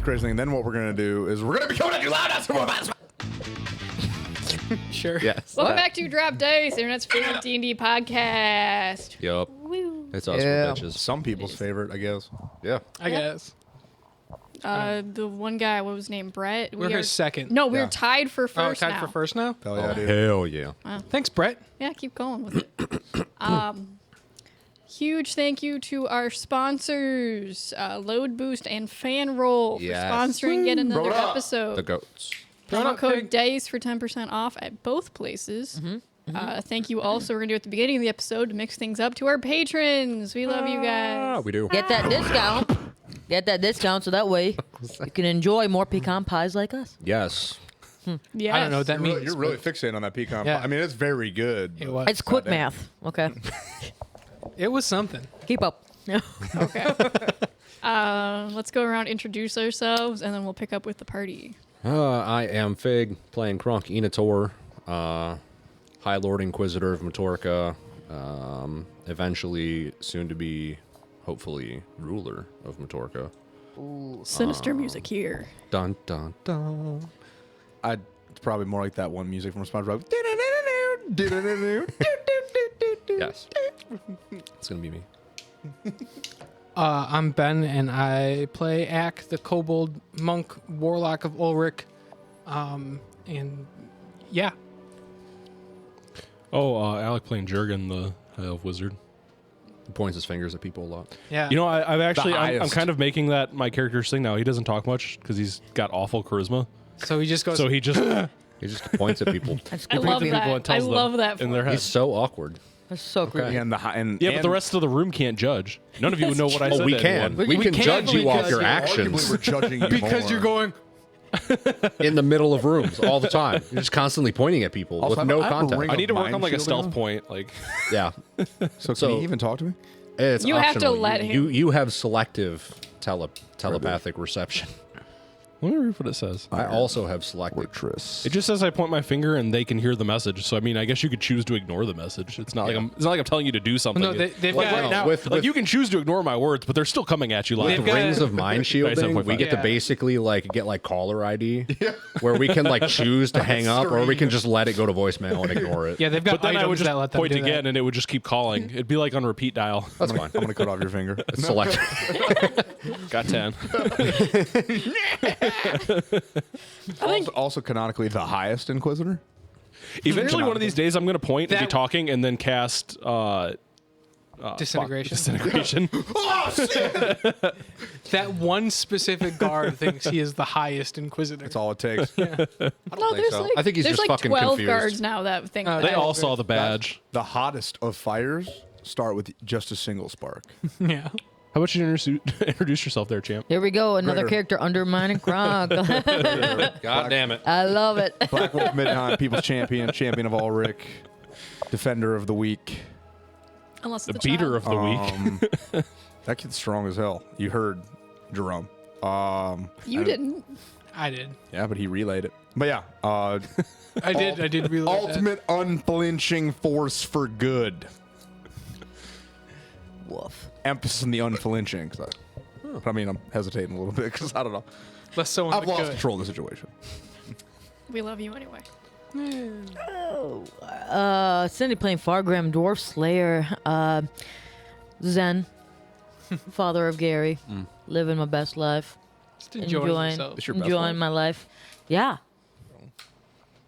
crazy thing. Then what we're going to do is we're going to be coming at you loud. Sure. Yes. Welcome back to Drop Dice, the internet's favorite D&D podcast. Yup. Woo. It's us, Yeah. bitches. Some people's favorite, I guess. Yeah. I guess. The one guy, what was his name? Brett? We're his second. No, we're Yeah. tied for first tied now. for first now? Hell yeah, dude. Hell yeah. Thanks, Brett. Yeah, keep going with it. Huge thank you to our sponsors, Load Boost and Fan Roll, for Yes. sponsoring yet another Roll it up. episode. The goats. Promo up, code pig. DICE for 10% off at both places. Thank you also. We're going to do at the beginning of the episode to mix things up to our patrons. We love you guys. We do. Get that discount. Get that discount so that way you can enjoy more pecan pies like us. Yes. Yes. I don't know what that means. You're really fixating on that pecan Yeah. pie. I mean, it's very good. It but- was. It's quick Goddamn. math. Okay. It was something. Keep up. Okay. Let's go around, introduce ourselves, and then we'll pick up with the party. I am Fig, playing Kronk Enator, High Lord Inquisitor of Matorka, eventually soon to be, hopefully, ruler of Matorka. Sinister music here. Dun dun dun. It's probably more like that one music from SpongeBob. Yes. It's gonna be me. I'm Ben, and I play Ack, the kobold monk warlock of Ulrich. And yeah. Alec playing Jurgen, the elf wizard. He points his fingers at people a lot. Yeah. You know, I'm highest. kind of making that my character's thing now. He doesn't talk much because he's got awful charisma. So he just goes. So he just He just points at people. That's I creepy. love people and that. I tells them love that. in For their him. head. He's so awkward. That's so creepy. And but Yeah, the rest of the room can't judge. None of you know what I said. Oh, we to can. anyone. We can can judge you off because your you actions We're judging you because more. you're going. in the middle of rooms all the time. You're just constantly pointing at people Also, with I no have a context. ring I need to work Mind on like a shielding stealth him? point. Like, Yeah. So can So- he even talk to me? It's You have to optional. let him. You have selective telepathic reception. let me read what it says. I also have selective. It just says I point my finger and they can hear the message. So I mean, I guess you could choose to ignore the message. It's not like I'm telling you to do something. No, they've like got right now. with- Like you can choose to ignore my words, but they're still coming at you live. They've got- Rings of mind shielding. We get to Yeah. basically like get like caller ID, where we can like choose to hang up, or we can just let it go to voicemail and ignore it. Yeah, they've got But then I would items just that let them point do again, that. and it would just keep calling. It'd be like on repeat dial. That's fine. I'm gonna cut off your finger. It's selective. Got 10. Also canonically the highest Inquisitor. Eventually, one of these days, I'm going to point and be That- talking, and then cast Disintegration. disintegration. That one specific guard thinks he is the highest inquisitor. That's all it takes. No, think there's so. like I think he's there's just like fucking 12 confused. guards now that think Oh, They that. all saw the badge. The hottest of fires start with just a single spark. Yeah. How about you introduce yourself there, champ? Here we go. Another Gregor. character undermining Kronk. God damn it. I love it. Black Wolf Midnight, People's Champion, Champion of Ulrich, Defender of the Weak. Unless The it's a beater child. of the week. That kid's strong as hell. You heard Jerome. You didn't. I did. Yeah, but he relayed it. But yeah, I did really like that. ultimate unflinching force for good. Woof. Emphasis on the unflinching. But I mean, I'm hesitating a little bit because I don't know. Less so on I've the lost good. control of the situation. We love you anyway. Cindy playing Fargrim, Dwarf Slayer, Zen, father of Gary, living my best life, Just enjoying yourself. It's your best enjoying life? my life. Yeah.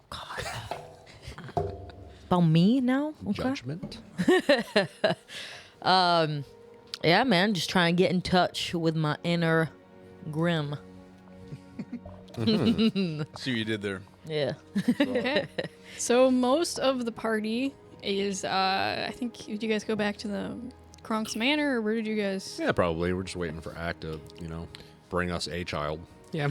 God. About me now? Okay. Judgment. Yeah, man, just trying to get in touch with my inner Grim. See what you did there. Yeah. Okay. So most of the party is, I think, did you guys go back to the Kronk's Manor, or where did you guys? Yeah, probably. We're just waiting for Act to, bring us a child. Yeah,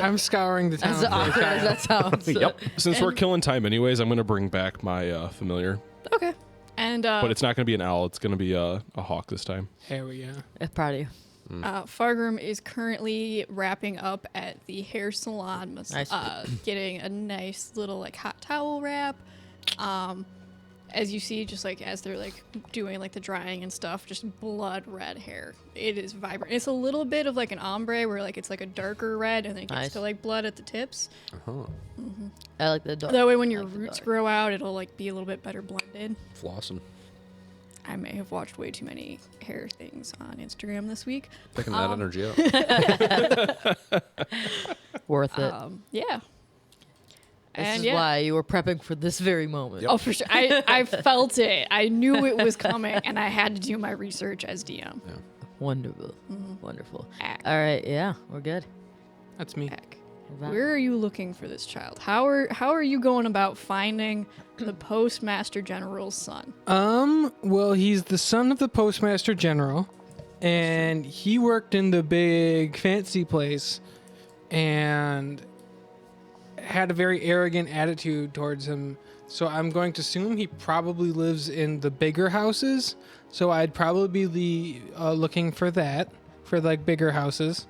I'm scouring the town. As awkward as that sounds. Yep. Since we're killing time anyways, I'm going to bring back my familiar. Okay. And But it's not going to be an owl. It's going to be a hawk this time. There we go. I'm proud of you. Fargrim is currently wrapping up at the hair salon, Nice. getting a nice little like hot towel wrap. as you see, just like as they're like doing like the drying and stuff, just blood red hair. It is vibrant. It's a little bit of like an ombre where like it's like a darker red and then it gets Nice. to like blood at the tips. I like the dark. That way when your I like the roots dark. grow out, it'll like be a little bit better blended. Flossing. I may have watched way too many hair things on Instagram this week. Picking that energy up. Worth it. Yeah. This And is yeah. why you were prepping for this very moment. Oh, for sure. I felt it. I knew it was coming, and I had to do my research as DM. Wonderful. Wonderful. Ack. All right, yeah, we're good. That's me. Heck. We're back. Where are you looking for this child? How are you going about finding the Postmaster General's son? Well, he's the son of the Postmaster General, and he worked in the big fancy place and had a very arrogant attitude towards him. So I'm going to assume he probably lives in the bigger houses. So I'd probably be looking for that, for like bigger houses.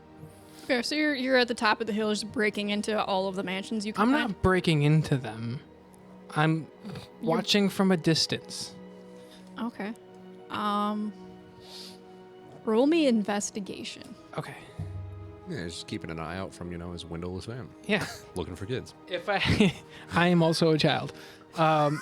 Okay, so you're at the top of the hill, just breaking into all of the mansions you can I'm find? not breaking into them. I'm watching from a distance. Okay. Roll me investigation. Okay. Yeah, just keeping an eye out from, his windowless van. Yeah. Looking for kids. If I am also a child.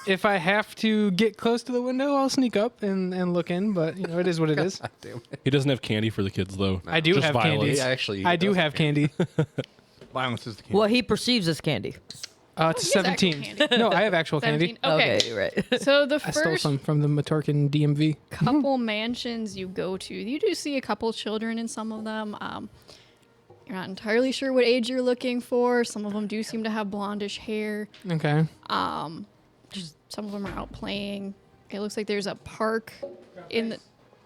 If I have to get close to the window, I'll sneak up and look in, but it is what it is. Damn it. He doesn't have candy for the kids though. I do Just have violence. candy. Yeah, actually, I do have candy. Violence is the key. What he perceives as candy. It's he has actual 17. candy. No, I have actual 17. candy. Okay. you're right. So the I stole first some from the Matorkin DMV. couple mansions you go to, you do see a couple children in some of them. You're not entirely sure what age you're looking for. Some of them do seem to have blondish hair. Okay. Some of them are out playing. It looks like there's a park in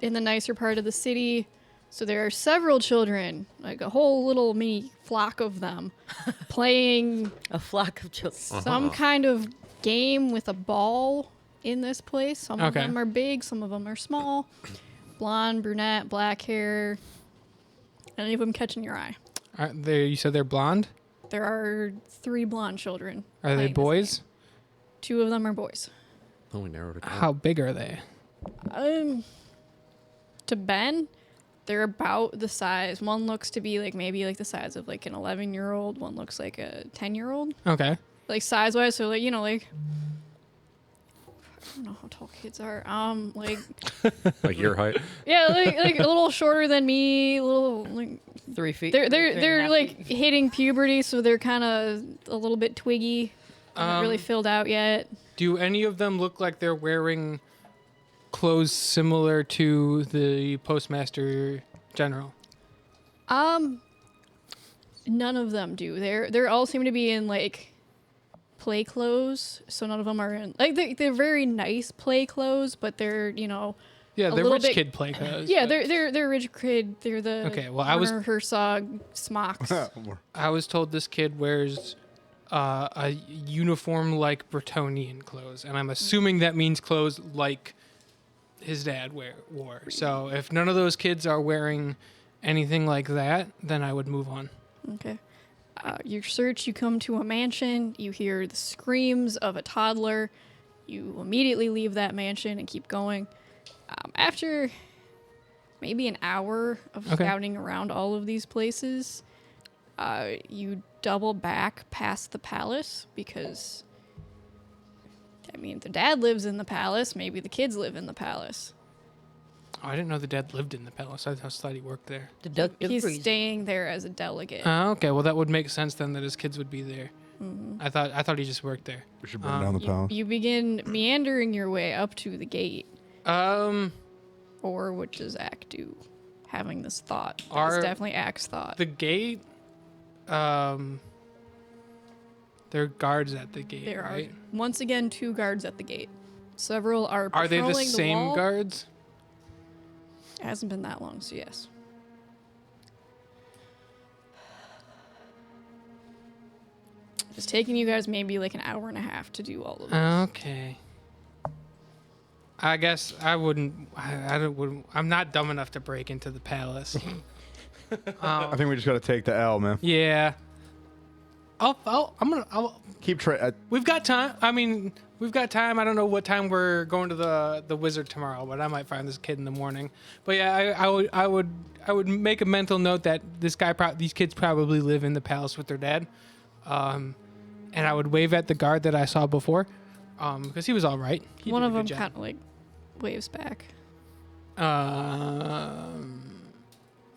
the nicer part of the city. So there are several children, like a whole little mini flock of them, playing A flock of children. some kind of game with a ball in this place. Some of Okay. them are big, some of them are small. Blonde, brunette, black hair. Any of them catching your eye? You said they're blonde? There are 3 blonde children. Are they playing this boys? game. 2 of them are boys. Oh, we narrowed it down. How big are they? To Ben, they're about the size. One looks to be like maybe like the size of like an 11-year-old. One looks like a 10-year-old. Okay. Like size wise, so like like I don't know how tall kids are. Like Like your height? yeah, like a little shorter than me. A little like 3 feet. they're like hitting puberty, so they're kind of a little bit twiggy. Not really filled out yet. Do any of them look like they're wearing clothes similar to the Postmaster General? None of them do. They're all seem to be in like play clothes, so none of them are in like they're very nice play clothes, but they're Yeah, A they're little rich bit- kid play clothes. yeah but they're rich kid. They're the Okay, well, I was- Werner Herzog smocks. I was told this kid wears a uniform like Bretonian clothes, and I'm assuming that means clothes like his dad wore. So if none of those kids are wearing anything like that, then I would move on. Okay. You search, you come to a mansion, you hear the screams of a toddler. You immediately leave that mansion and keep going. After maybe an hour of Okay. scouting around all of these places, you double back past the palace because, I mean, the dad lives in the palace. Maybe the kids live in the palace. Oh, I didn't know the dad lived in the palace. I just thought he worked there. Deductive He's reason. staying there as a delegate. Okay, well that would make sense then that his kids would be there. I thought he just worked there. We should burn down the palace. You begin meandering your way up to the gate. Or what does Ack do? Having this thought. It's definitely Ack's thought. The gate. There are guards at the gate, There right? are once again 2 guards at the gate. Several are Are they patrolling the same wall. guards? It hasn't been that long, so yes. It's taking you guys maybe like an hour and a half to do all of this. Okay. I guess I wouldn't. I'm not dumb enough to break into the palace. I think we just got to take the L, man. Yeah. I'll Keep we've got time. I mean, we've got time. I don't know what time we're going to the wizard tomorrow, but I might find this kid in the morning. But yeah, I would make a mental note that these kids probably live in the palace with their dad. And I would wave at the guard that I saw before, because he was all right. He One did of a them good job. kind of like waves back.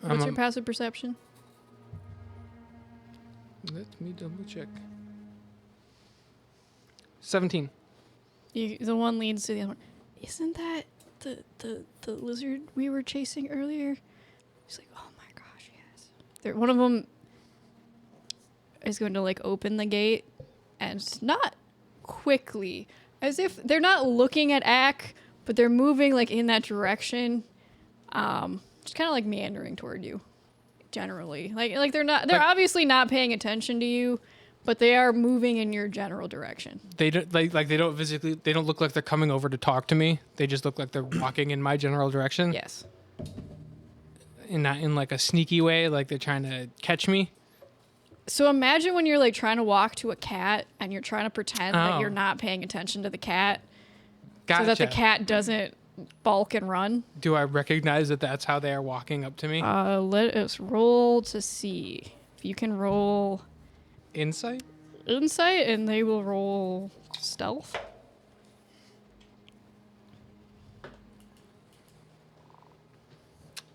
What's your passive perception? Let me double check. 17. The one leads to the other one. Isn't that the lizard we were chasing earlier? He's like, oh my gosh, yes. One of them is going to like open the gate, and it's not quickly, as if they're not looking at Ack, but they're moving like in that direction. Just kind of like meandering toward you, generally. Like they're obviously not paying attention to you, but they are moving in your general direction. They don't they don't look like they're coming over to talk to me. They just look like they're walking in my general direction. Yes. And not in like a sneaky way, like they're trying to catch me. So imagine when you're like trying to walk to a cat and you're trying to pretend that Oh. you're not paying attention to the cat, Gotcha. so that the cat doesn't balk and run. Do I recognize that that's how they are walking up to me? Let us roll to see if you can roll Insight? insight, and they will roll stealth.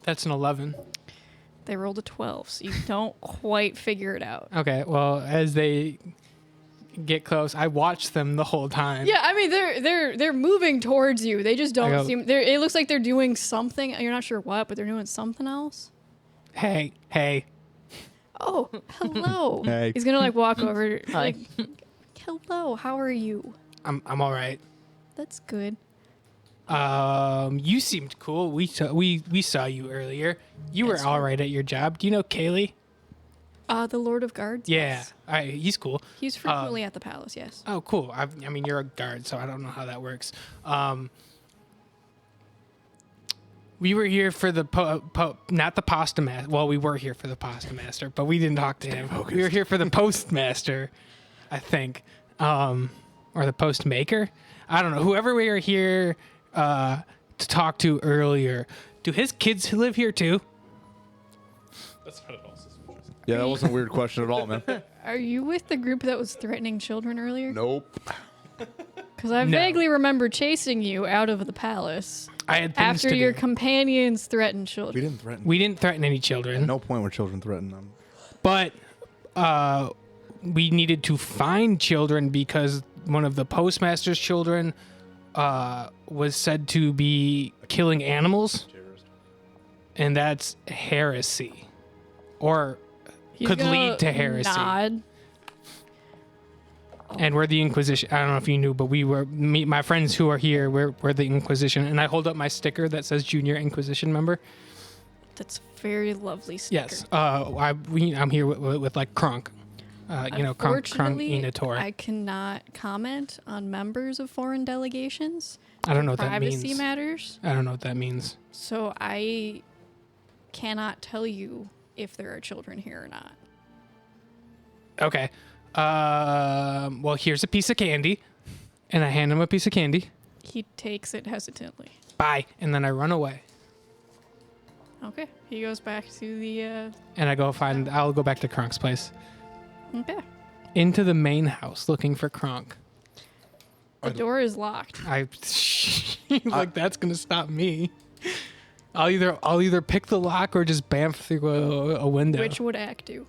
That's an 11. They rolled a 12, so you don't quite figure it out. Okay, well, as they get close, I watch them the whole time. Yeah, I mean they're moving towards you. They just I don't go- seem. It looks like they're doing something. You're not sure what, but they're doing something else. Hey. Oh, hello. Hey. He's gonna like walk over. Hi. Like, hello. How are you? I'm all right. That's good. You seemed cool. We saw you earlier. You were Yes, all sir. right at your job. Do you know Kaylee? The Lord of Guards. Yeah. Yes. He's cool. He's frequently at the palace. Yes. Oh, cool. I mean, you're a guard, so I don't know how that works. We were here for the not the postmaster. Well, we were here for the postmaster, but we didn't talk to him. We were here for the postmaster, I think, or the postmaker. I don't know. Whoever we were here to talk to earlier. Do his kids live here too? That's not at all suspicious. Yeah, that wasn't a weird question at all, man. Are you with the group that was threatening children earlier? Nope. Because I No. vaguely remember chasing you out of the palace I had things after to your do. companions threatened children. We didn't threaten. We didn't threaten any At children, no point were children threatened them. but we needed to find children because one of the postmaster's children was said to be killing animals, and that's heresy, or He's could gonna lead to heresy. Nod. And we're the Inquisition. I don't know if you knew, but my friends who are here, we're the Inquisition. And I hold up my sticker that says Junior Inquisition member. That's very lovely sticker. Yes. I'm here with like Kronk. Kronk Unfortunately, Enator. I cannot comment on members of foreign delegations. I don't know what that Privacy means. matters. I don't know what that means. So I cannot tell you if there are children here or not. Okay. Well, here's a piece of candy. And I hand him a piece of candy. He takes it hesitantly. Bye. And then I run away. Okay. He goes back to the. And I'll go back to Kronk's place. Okay. Into the main house looking for Kronk. The door is locked. Like that's gonna stop me. I'll either pick the lock or just bamf through a window. Which would Ack do?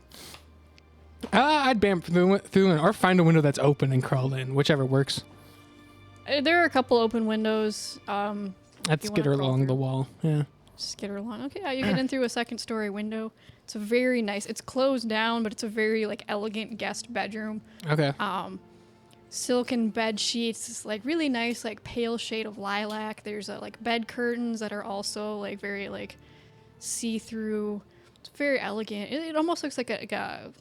I'd bamf through or find a window that's open and crawl in, whichever works. There are a couple open windows. I'd You skitter wanna crawl along the through? wall. Yeah. Skitter along. Okay, you get in through a second story window. It's a very nice. It's closed down, but it's a very like elegant guest bedroom. Okay. Silken bed sheets, this like really nice like pale shade of lilac. There's like bed curtains that are also like very like see-through. It's very elegant. It almost looks like a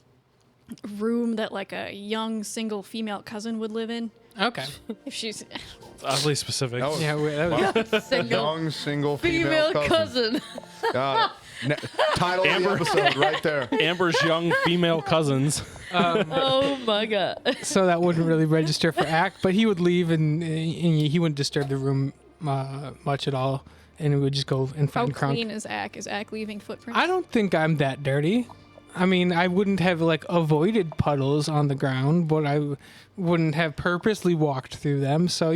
room that like a young single female cousin would live in Okay. if she's That's oddly specific. That was Yeah, that was, Single young single female female cousin. cousin. Title of the episode right there. Amber's young female cousins. Oh my god. so that wouldn't really register for Ack, but he would leave and he wouldn't disturb the room much at all, and we would just go and How find Kronk. clean is Ack? Is Ack leaving footprints? I don't think I'm that dirty. I mean, I wouldn't have like avoided puddles on the ground, but I wouldn't have purposely walked through them. So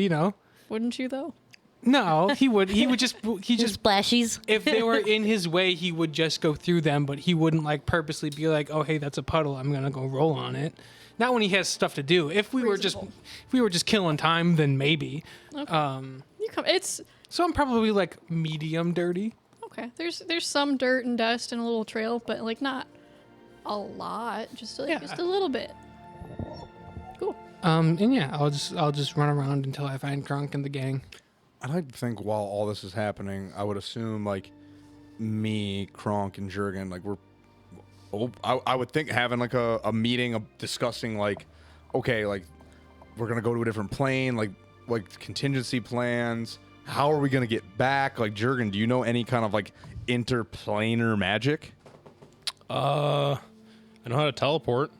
Wouldn't you though? no, he would just Splashies. if they were in his way, he would just go through them, but he wouldn't like purposely be like, oh hey, that's a puddle, I'm gonna go roll on it. Not when he has stuff to do. If we were just killing time, then maybe. You come. It's So I'm probably like medium dirty. okay. There's some dirt and dust and a little trail, but like not a lot. Just like, Yeah. just a little bit. Cool. And yeah, I'll just run around until I find Kronk and the gang. I like to think while all this is happening, I would assume like me, Kronk, and Jurgen, like I would think having like a meeting of discussing like, okay, like we're gonna go to a different plane, like contingency plans. How are we gonna get back? Like Jurgen, do you know any kind of like interplanar magic? I know how to teleport.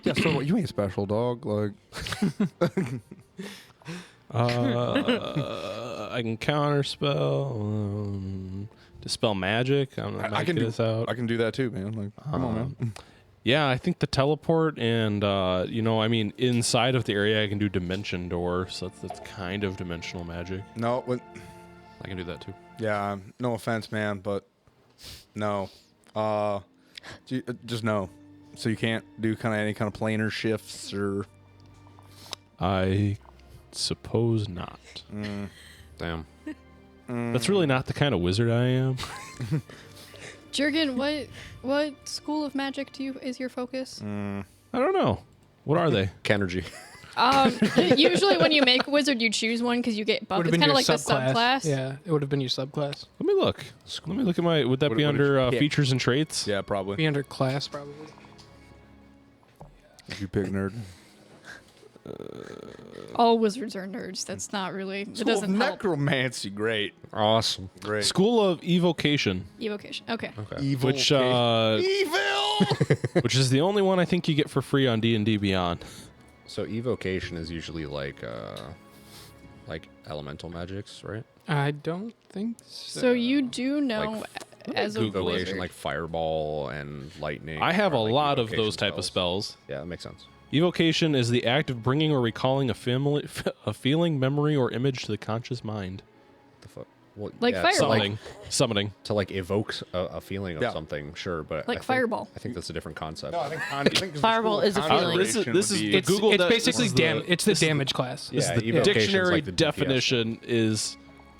Yeah, so you ain't special, dog. Like, I can counterspell, dispel magic. I'm not I can do this out. I can do that too, man. Like, come on, man. Yeah, I think the teleport and I mean, inside of the area, I can do dimension door, so that's kind of dimensional magic. No, I can do that too. yeah, no offense, man, but no. Just no. So you can't do kind of any kind of planar shifts or. I suppose not. Damn. That's really not the kind of wizard I am. Jurgen, what school of magic is your focus? I don't know. What are they? Kenergy. Usually when you make a wizard, you choose one because you get buffs. Would've It's been kind of your like the subclass. Yeah, it would have been your subclass. Let me look. Let me look at my. Would that What- be what did under you- yeah. features and traits? Yeah, probably. Be under class probably. If you pick nerd. All wizards are nerds. That's not really. It School of doesn't help. necromancy, great, Awesome. great. School of Evocation, Evocation. Okay. Evil, which evil. which is the only one I think you get for free on D&D Beyond. So evocation is usually like elemental magics, right? I don't think so. So you do know as a Google wizard. Evocation, like fireball and lightning. I have are, a like, lot of evocation those type of spells. Yeah, that makes sense. Evocation is the act of bringing or recalling a feeling, memory, or image to the conscious mind. The fuck? Well, Like yeah, fireball. Summoning. to like evoke a feeling of Yeah. something, sure, but Like I think- fireball. I think that's a different concept. No, I think Fireball is a feeling. This is the it's, Google. it's that- basically this is the- damage. It's the this is damage class. Yeah, the evocation's dictionary like the DPS. definition is.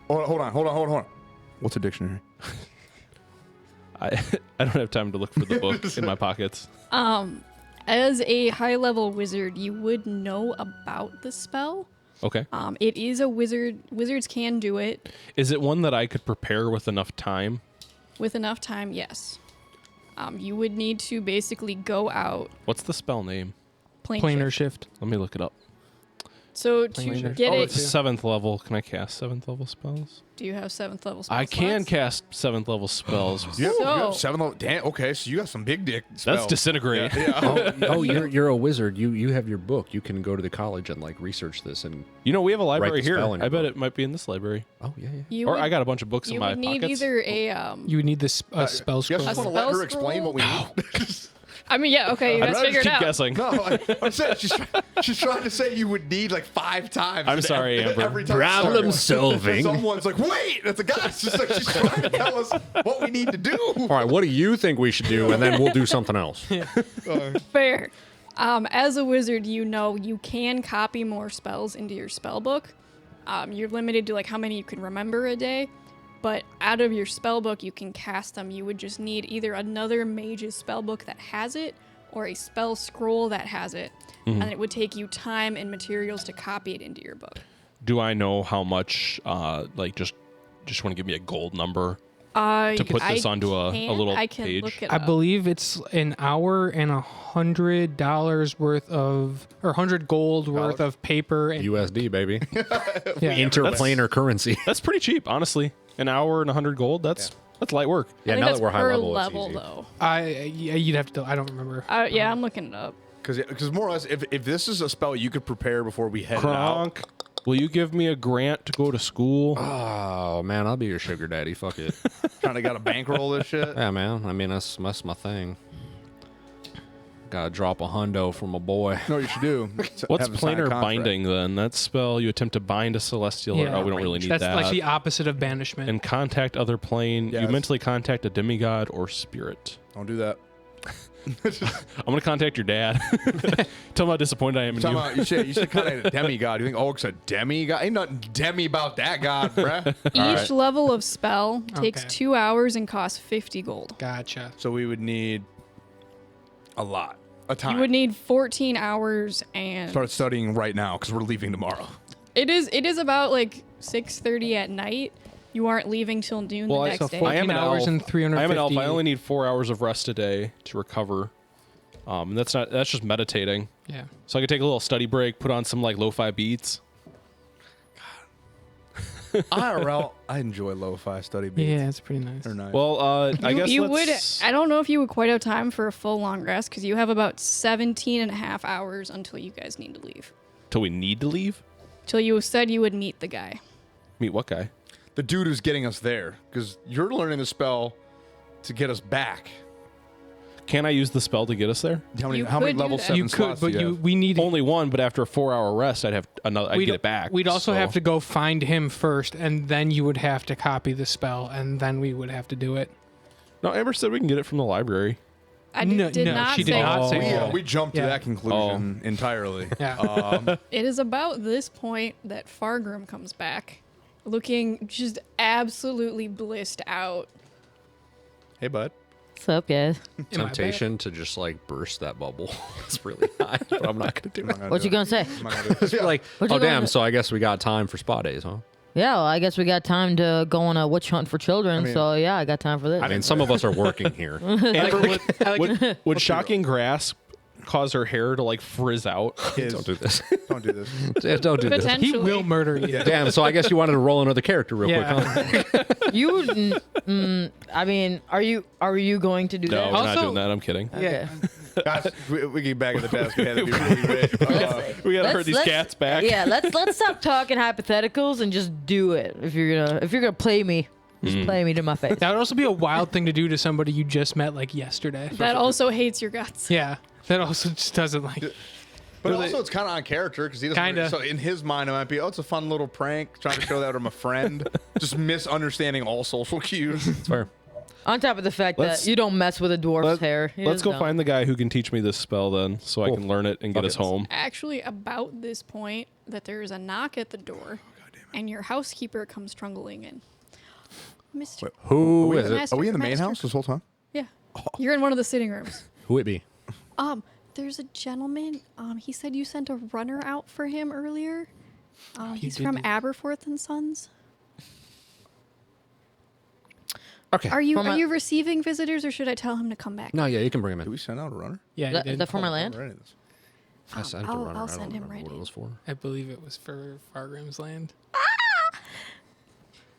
Hold on. What's a dictionary? I don't have time to look for the book in my pockets. As a high level wizard, you would know about the spell. Okay. It is a wizard. Wizards can do it Is it one that I could prepare with enough time? with enough time. Yes. You would need to basically go out What's the spell name? Planar shift. Let me look it up. So to Planar. get Oh, it, it's 7th level. Can I cast 7th level spells? do you have 7th level spell I can slots? cast 7th level spells. You So- have 7 level. Damn. Okay, so you got some big dick. That's spells. disintegrate. Yeah. Oh, you're a wizard. You have your book. You can go to the college and like research this and. You know, we have a library the here. spell in your I bet book. it might be in this library. Oh yeah. You Or would, I got a bunch of books in you my would need pockets. either a You would need this spell You scroll. just A want to let spell her explain what we need. I mean, yeah, okay, you I'd guys rather figure just it keep out. guessing. No, I'm saying she's trying to say you would need like 5 times. I'm and sorry, Amber. Every time Problem solving. Someone's like, wait, that's a guy. It's just like she's trying to tell us what we need to do. All right, what do you think we should do, and then we'll do something else. Fair. As a wizard, you know you can copy more spells into your spell book. You're limited to like how many you can remember a day, but out of your spell book you can cast them. You would just need either another mage's spell book that has it, or a spell scroll that has it, and it would take you time and materials to copy it into your book. Do I know how much? Just want to give me a gold number. to put this onto a little I can page? look it I up. believe it's an hour and $100 worth of, or 100 gold worth of paper. And, USD, baby. yeah. Interplanar currency. That's pretty cheap, honestly. An hour and 100 gold. That's light work. Yeah, I think now that's that we're high per level, it's easy. though. Yeah, you'd have to. I don't remember. Yeah, I'm looking it up. Because more or less, if this is a spell you could prepare before we head out. Kronk, will you give me a grant to go to school? Oh, man, I'll be your sugar daddy. Fuck it. Kind of got to bankroll this shit. Yeah, man. I mean, that's my thing. Gotta drop a hundo for my boy. No, you should do. What's Have him sign a planar contract. binding then? That spell you attempt to bind a celestial. Yeah. Oh, we don't really need That's that. like the opposite of banishment. And contact other plane. Yes. You mentally contact a demigod or spirit. Don't do that. I'm gonna contact your dad. Tell him how disappointed I am in Talking you. about, you should contact a demigod. You think Ulric's a demigod? Ain't nothing demi about that god, bruh. Each level of spell takes Okay. 2 hours and costs 50 gold. Gotcha. So we would need a lot. A time. You would need 14 hours and Start studying right now because we're leaving tomorrow. it is about like 6:30 at night. You aren't leaving till noon Well, the I- next so day. 14 I am an hours elf. and 350. I am an elf. I only need 4 hours of rest a day to recover. That's just meditating. Yeah. So I could take a little study break, put on some like lo-fi beats. IRL, I enjoy lo-fi study beats. Yeah, it's pretty nice. They're nice. Well, I guess you would. let's- I don't know if you would quite have time for a full long rest because you have about 17 and a half hours until you guys need to leave. till we need to leave. Till you said you would meet the guy. Meet what guy? the dude who's getting us there, because you're learning the spell to get us back. Can I use the spell to get us there? How many, You how many could do level that. 7 You could, slots but do you have? we need. Only one, but after a 4-hour rest, I'd have another. I'd we'd- get it back. We'd also so- have to go find him first, and then you would have to copy the spell, and then we would have to do it. No, Amber said we can get it from the library. I No, did no, not she did say not say We, that. we jumped to Yeah. that conclusion entirely. Yeah. It is about this point that Fargrim comes back, looking just absolutely blissed out. Hey, bud. What's up, guys? Am I Temptation to just like burst that bubble. It's really high, but I'm not gonna do it. What you gonna say? I'm not gonna do it. Just be like, What you oh damn! gonna- So I guess we got time for spa days, huh? Yeah, well, I guess we got time to go on a witch hunt for children. mean- so yeah, I got time for this. I mean, some of us are working here. Amber, would shocking grass cause her hair to like frizz out? Kids, Don't do this. don't do this. Don't do this. He Potentially. will murder you. Damn. So I guess you wanted to roll another character real Yeah. quick, huh? you, I mean, are you going to do No, that? we're not Also- doing that. I'm kidding. Okay. Guys, we get back at the desk. We had to be really quick. We gotta hurt these Let's- cats back. Yeah, let's stop talking hypotheticals and just do it. If you're gonna play me, just play me to my face. That would also be a wild thing to do to somebody you just met like yesterday. That also hates your guts. Yeah. That also just doesn't like. But also, it's kind of on character because he doesn't. Kinda. So in his mind, it might be, oh, it's a fun little prank, trying to show that I'm a friend. Just misunderstanding all social cues. It's fair. On top of the fact Let's- that you don't mess with a dwarf's hair. He Let's just go don't. find the guy who can teach me this spell then, so I Cool. can learn it and get Fuck us it. home. Actually, about this point, that there is a knock at the door, and your housekeeper comes trundling in. Mr. Wait, Who is it? Master- Are we in the main Master- house this whole time? Yeah, you're in one of the sitting rooms. Who it be? There's a gentleman. He said you sent a runner out for him earlier. He's did from do- Aberforth and Sons. Okay. Are you From a- receiving visitors, or should I tell him to come back? No, yeah, you can bring him Did in. we send out a runner? Yeah, Is you that, is did. that for my land? Or any of this? I sent I'll- a runner. I'll I don't send him remember right what it in. was for. I believe it was for Fargrim's land.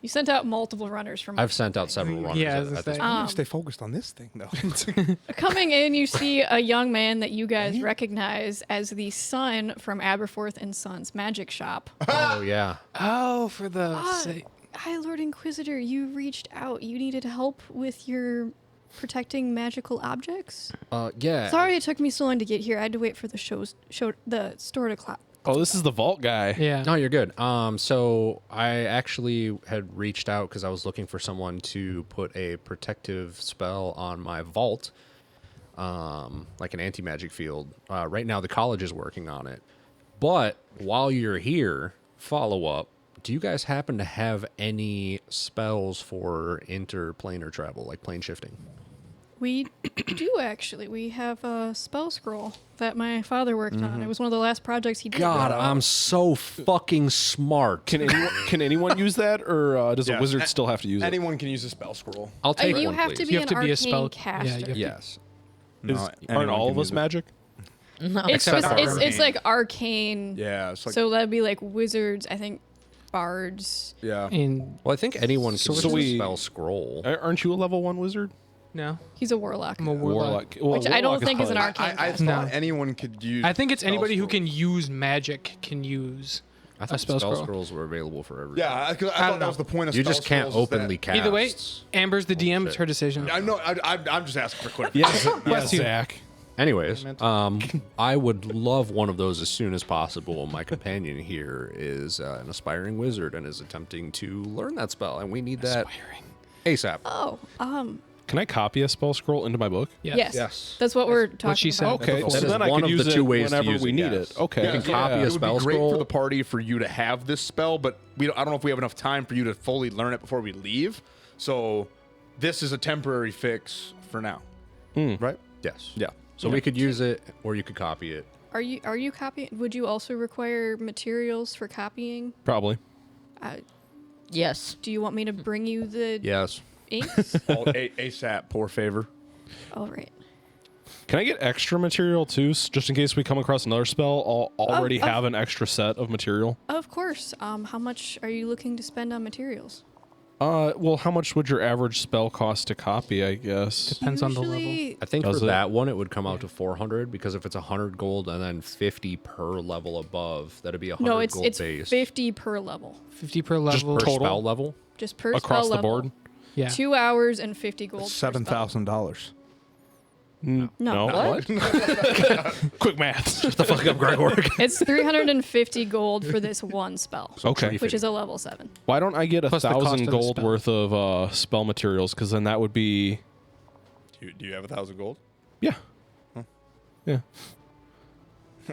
You sent out multiple runners from. I've sent out several runners Yeah, I at, was at this gonna point. We need to stay focused on this thing, though. Coming in, you see a young man that you guys recognize as the son from Aberforth and Sons Magic Shop. Oh yeah. Oh, for the. Hi, Lord Inquisitor. You reached out. You needed help with your protecting magical objects. Yeah. Sorry it took me so long to get here. I had to wait for the the store to close. Oh, this is the vault guy. Yeah. No, you're good. So I actually had reached out because I was looking for someone to put a protective spell on my vault, like an anti-magic field. Right now, the college is working on it. But while you're here, follow up. Do you guys happen to have any spells for interplanar travel, like plane shifting? We do actually. We have a spell scroll that my father worked on. It was one of the last projects he did. God, I'm so fucking smart. Can anyone use that, or does a Yeah. wizard still have to use it? Anyone can use a spell scroll. I'll take you one, have please. to be You have an to be a arcane spell- caster. yeah, you have to- Yes. Aren't all of us magic? No. It's Except just for it's arcane. like arcane. Yeah, it's like So that'd be like wizards, I think bards. yeah. And Well, I think anyone can use so we- a spell scroll. Aren't you a level 1 wizard? no, He's a warlock. I'm a warlock. Well, Which I don't warlock think is an probably- arcane. I caster. thought No. anyone could use. I think it's spell anybody who scroll. can use magic can use I thought spell spell scroll. scrolls were available for everyone. Yeah, I don't thought that know. was the point of You spell just can't scrolls is that- openly cast. Either way, Amber's the DM. It's her decision. I know. I'm just asking for clarification. Yes, yes, you. Zach. Anyways, I would love one of those as soon as possible. My companion here is an aspiring wizard and is attempting to learn that spell, and we need that ASAP. Oh, Can I copy a spell scroll into my book? yes. Yes. That's what we're talking she said. about. Okay, That so is then I one could of use the it two ways to whenever use we it, need yes. it. Okay, You can copy a It would spell be great scroll. for the party for you to have this spell, but I don't know if we have enough time for you to fully learn it before we leave. So this is a temporary fix for now, right? Yes. Yeah. So we could use it, or you could copy it. Are you copying? Would you also require materials for copying? Probably. Yes. Do you want me to bring you the Yes. inks? ASAP, poor favor. All right. Can I get extra material too, just in case we come across another spell? I'll already oh. have an extra set of material. Of course. How much are you looking to spend on materials? Well, how much would your average spell cost to copy? I guess. Depends on the level. Usually- I think Does for it? that one, it would come out to 400 because if it's 100 gold and then 50 per level above, that'd be 100 No, it's gold base. 50 per level. 50 per Just level. per Total? spell level. Just per Across spell the level. board. Yeah. 2 hours and 50 gold. per spell. $7,000. No. What? Quick math. The fuck up, Gregor. It's 350 gold for this one spell, Okay. which is a level 7. Why don't I get Plus the cost 1,000 of the gold spell. worth of spell materials? Because then that would be Do you have 1,000 gold? yeah. Yeah.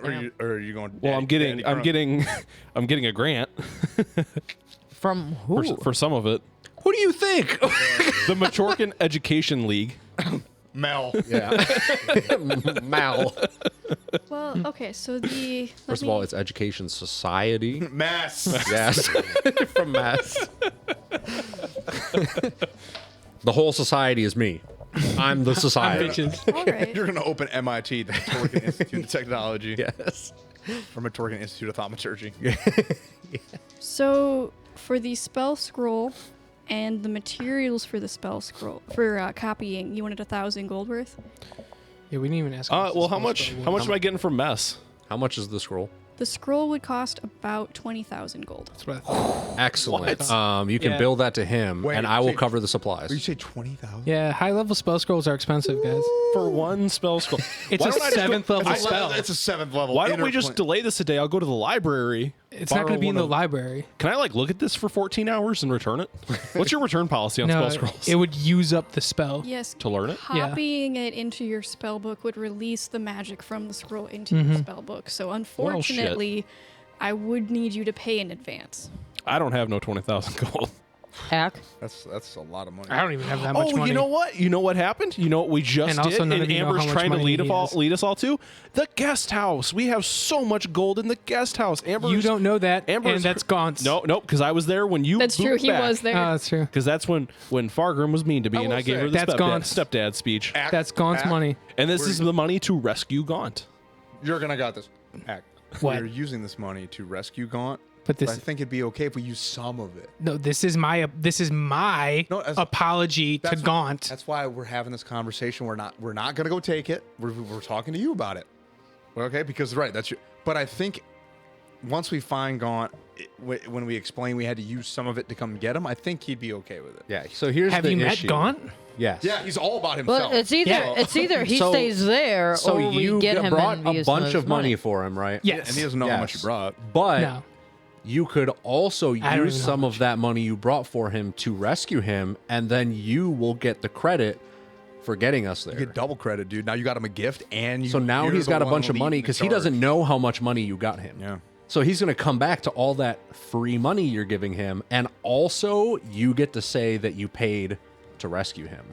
Or are you going? Well, I'm getting Daddy Kronk? I'm getting a grant From who? for some of it. Who do you think? The Majorcan Education League. Mel. Yeah. Mal. Well, okay, so the. First of all, it's Education Society. Mass. Yes. From Mass. The whole society is me. I'm the society. Bitches. all right. You're gonna open MIT, the Torkin Institute of Technology, Yes. or Torkin Institute of Thaumaturgy. So for the spell scroll and the materials for the spell scroll for copying, you wanted 1,000 gold worth. Yeah, we didn't even ask. Well, how much am I getting from mess? How much is the scroll? The scroll would cost about 20,000 gold. That's what I thought. Excellent. What? You can Yeah. bill that to him, Wait, and I will say- cover the supplies. You say 20,000? Yeah, high level spell scrolls are expensive, guys. For one spell scroll. It's Why a don't I just go- 7th level I- spell. It's a 7th level. Why don't we just interplan- delay this a day? I'll go to the library. It's not going to be in the library. Can I look at this for 14 hours and return it? What's your return policy on No, spell scrolls? it would use up the spell. Yes. To learn it? Yeah. Copying it into your spell book would release the magic from the scroll into Mm-hmm. your spell book. So unfortunately, I would need you to pay in advance. I don't have no 20,000 gold. Ack. That's a lot of money. I don't even have that much Oh, money. you know what? You know what happened? You know what we just And also did? none And of you know Amber's how much trying to money he has. lead us all to the guest house. We have so much gold in the guest house. Amber's, You don't know that, Amber's and that's Gaunt's. Nope, because I was there when you. That's true. booped He back. was there. That's true. Because that's when Fargrim was mean to me, I and will I gave say- her the That's Gaunt's. stepdad speech. Act- That's Gaunt's act- money. And this We're- is the money to rescue Gaunt. You're gonna got this. Act. What? We're using this money to rescue Gaunt. But But this I think it'd be okay if we use some of it. no, this is my No, that's- apology to That's- Gaunt. That's why we're having this conversation. We're not gonna go take it. We're talking to you about it. Okay, because right, that's your. But I think once we find Gaunt, when we explain we had to use some of it to come get him, I think he'd be okay with it. Yeah. So here's Have the you met issue. Gaunt? Yes. Yeah, he's all about himself. Well, it's either he So- stays there So or we you get him brought and a we use some bunch his of money for him, right? Yes. and he doesn't know how much Yes. you brought. But No. you could also don't even use know some how of that money you brought for him to rescue him, and then you will get the credit for getting us there. You get double credit, dude. Now you got him a gift, and you. So now you're he's the got a one bunch of leading money the because he charge. doesn't know how much money you got him. Yeah. So he's going to come back to all that free money you're giving him, and also you get to say that you paid to rescue him.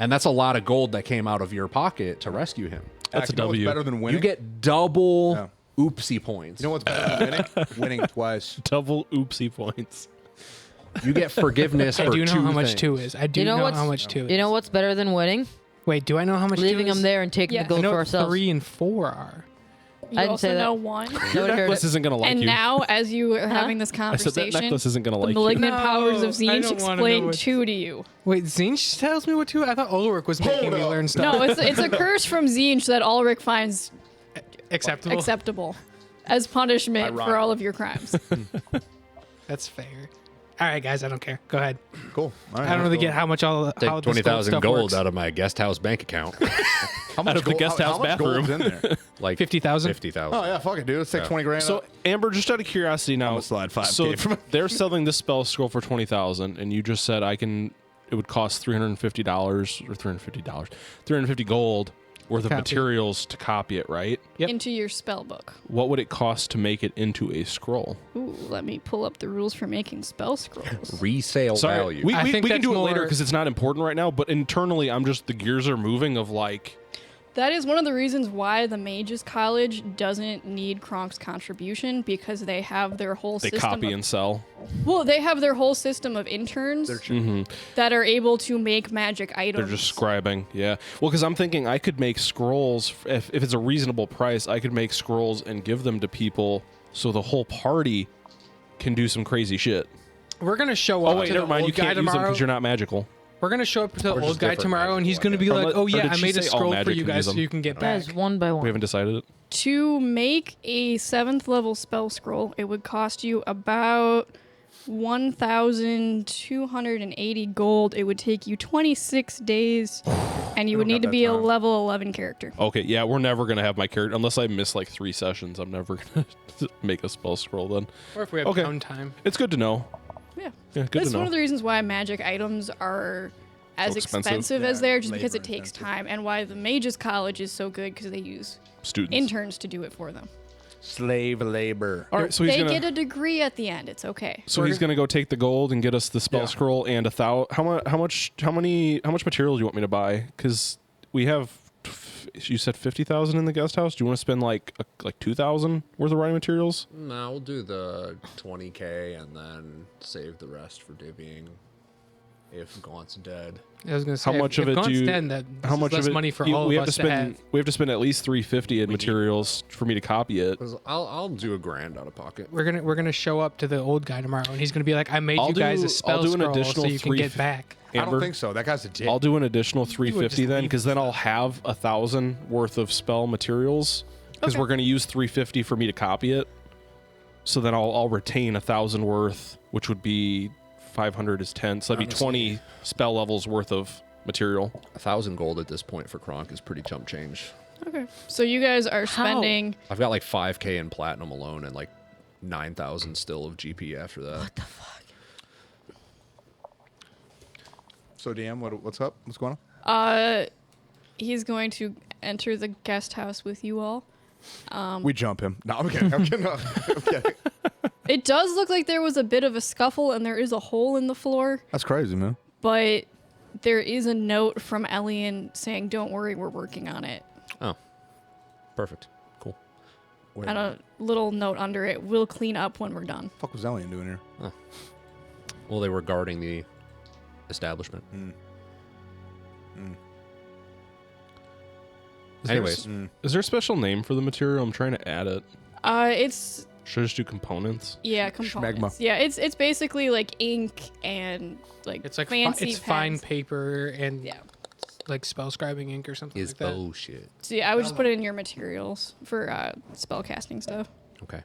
And that's a lot of gold that came out of your pocket to rescue him. That's a You know what's W. better than winning. You get double Yeah. oopsie points. You know what's better than winning? Winning twice. Double oopsie points. You get forgiveness I for do know two how much things. 2 is. I do You know know what's- how much 2 is. You know what's better than winning? Wait, do I know how much 2 Leaving is? them there and taking Yeah. the I gold know for what ourselves. 3 and 4 are. You I didn't also say that. know 1. Nobody heard Necklace it. isn't gonna like And you. now, as you are having this I said that conversation, necklace isn't gonna the like you. malignant powers of No, I Zinch don't wanna know explain what- 2 to you. Wait, Zinch tells me what 2. I thought Ulrich was making me learn stuff. No, it's a curse from Zinch that Ulrich finds acceptable. acceptable as punishment for Ironic. all of your crimes. That's fair. All right, guys, I don't care. Go ahead. Cool. All right, I don't really cool. get how much all Take how this 20,000 stuff gold works. out of my guest house bank account. How much of the guest house how much gold's bathroom. in there? Like 50,000? 50,000. Oh yeah, fuck it, dude. Let's take 20 grand. So Amber, just out of curiosity now, gonna slide 5K so from it. they're selling this spell scroll for 20,000, and you just said it would cost $350 or $350 gold worth of Copy. materials to copy it, right? Yep. Into your spell book. What would it cost to make it into a scroll? Ooh, let me pull up the rules for making spell scrolls. Resale value. we, I we, think we can that's do it later more- because it's not important right now. But internally, the gears are moving. Of like, That is one of the reasons why the Mages College doesn't need Kronk's contribution, because they have their whole they system. copy and sell. Well, they have their whole system of interns that are able to make magic items. They're just scribing, yeah. Well, because I'm thinking I could make scrolls if it's a reasonable price. I could make scrolls and give them to people so the whole party can do some crazy shit. We're gonna show up. Oh wait, to never the mind. You old guy can't use them tomorrow. because you're not magical. We're gonna show up to the Or old just guy different tomorrow, and he's magical gonna be Or like, let- "Oh or yeah, did I she made a say all scroll for magic you can guys use so them? you can get back." Guys, one by We one. haven't decided it. To make a 7th level spell scroll, it would cost you about 1,280 gold. It would take you 26 days, and you would don't need to have be that a time. level 11 character. Okay, yeah, we're never gonna have my character unless I miss like 3 sessions. I'm never gonna make a spell scroll then. Or if we have Okay. downtime. It's good to know. Yeah. Yeah, good That's to know. one of the reasons why magic items are as So expensive. expensive as Yeah, they are, just because it labor takes intensive. time, and why the Mages College is so good, because they use Students. interns to do it for them. Slave labor. All right, so he's They gonna. get a degree at the end. It's okay. So he's gonna go take the gold and get us the spell Yeah. scroll and how much material do you want me to buy? Because we have, you said 50,000 in the guest house. Do you want to spend like 2,000 worth of writing materials? No, we'll do the 20K and then save the rest for divvying if Gaunt's dead. I was gonna say, How much if of it Gaunt's do you? dead, that How much less of it? money for you- all we of have us to to spend. have. We have to spend at least 350 in materials for me to copy it. 'Cause I'll do $1,000 out of pocket. We're gonna show up to the old guy tomorrow, and he's gonna be like, "I made I'll you guys do- a spell I'll do an scroll additional so you can get 350 back." I Amber, don't think so. That guy's a dick. I'll do an additional just 350 then, leave because then I'll have 1,000 worth of spell materials. Because Okay. we're going to use 350 for me to copy it. So then I'll retain 1,000 worth, which would be 500 is 10. So that'd be 20 spell levels worth of material. 1,000 gold at this point for Kronk is pretty chump change. Okay. So you guys are How? spending. I've got like 5K in platinum alone and like 9,000 still of GP after that. What the fuck? So DM, what's up? What's going on? He's going to enter the guest house with you all. We jump him. No, I'm kidding. I'm kidding. No, I'm kidding. It does look like there was a bit of a scuffle, and there is a hole in the floor, That's crazy, man. but there is a note from Elian saying, "Don't worry, we're working on it." Oh, perfect. Cool. Wait, And a little note under it, "We'll clean up when we're done." what the fuck was Elian doing here? Well, they were guarding the establishment. Anyways, Is there a special name for the material? I'm trying to add it. It's Should I just do components? components. Yeah, it's basically like ink and like It's like fancy it's fine pens. paper and Yeah. like spell scribing ink or something is like that. bullshit. So yeah, I would just put it in your materials for spell casting stuff. Okay.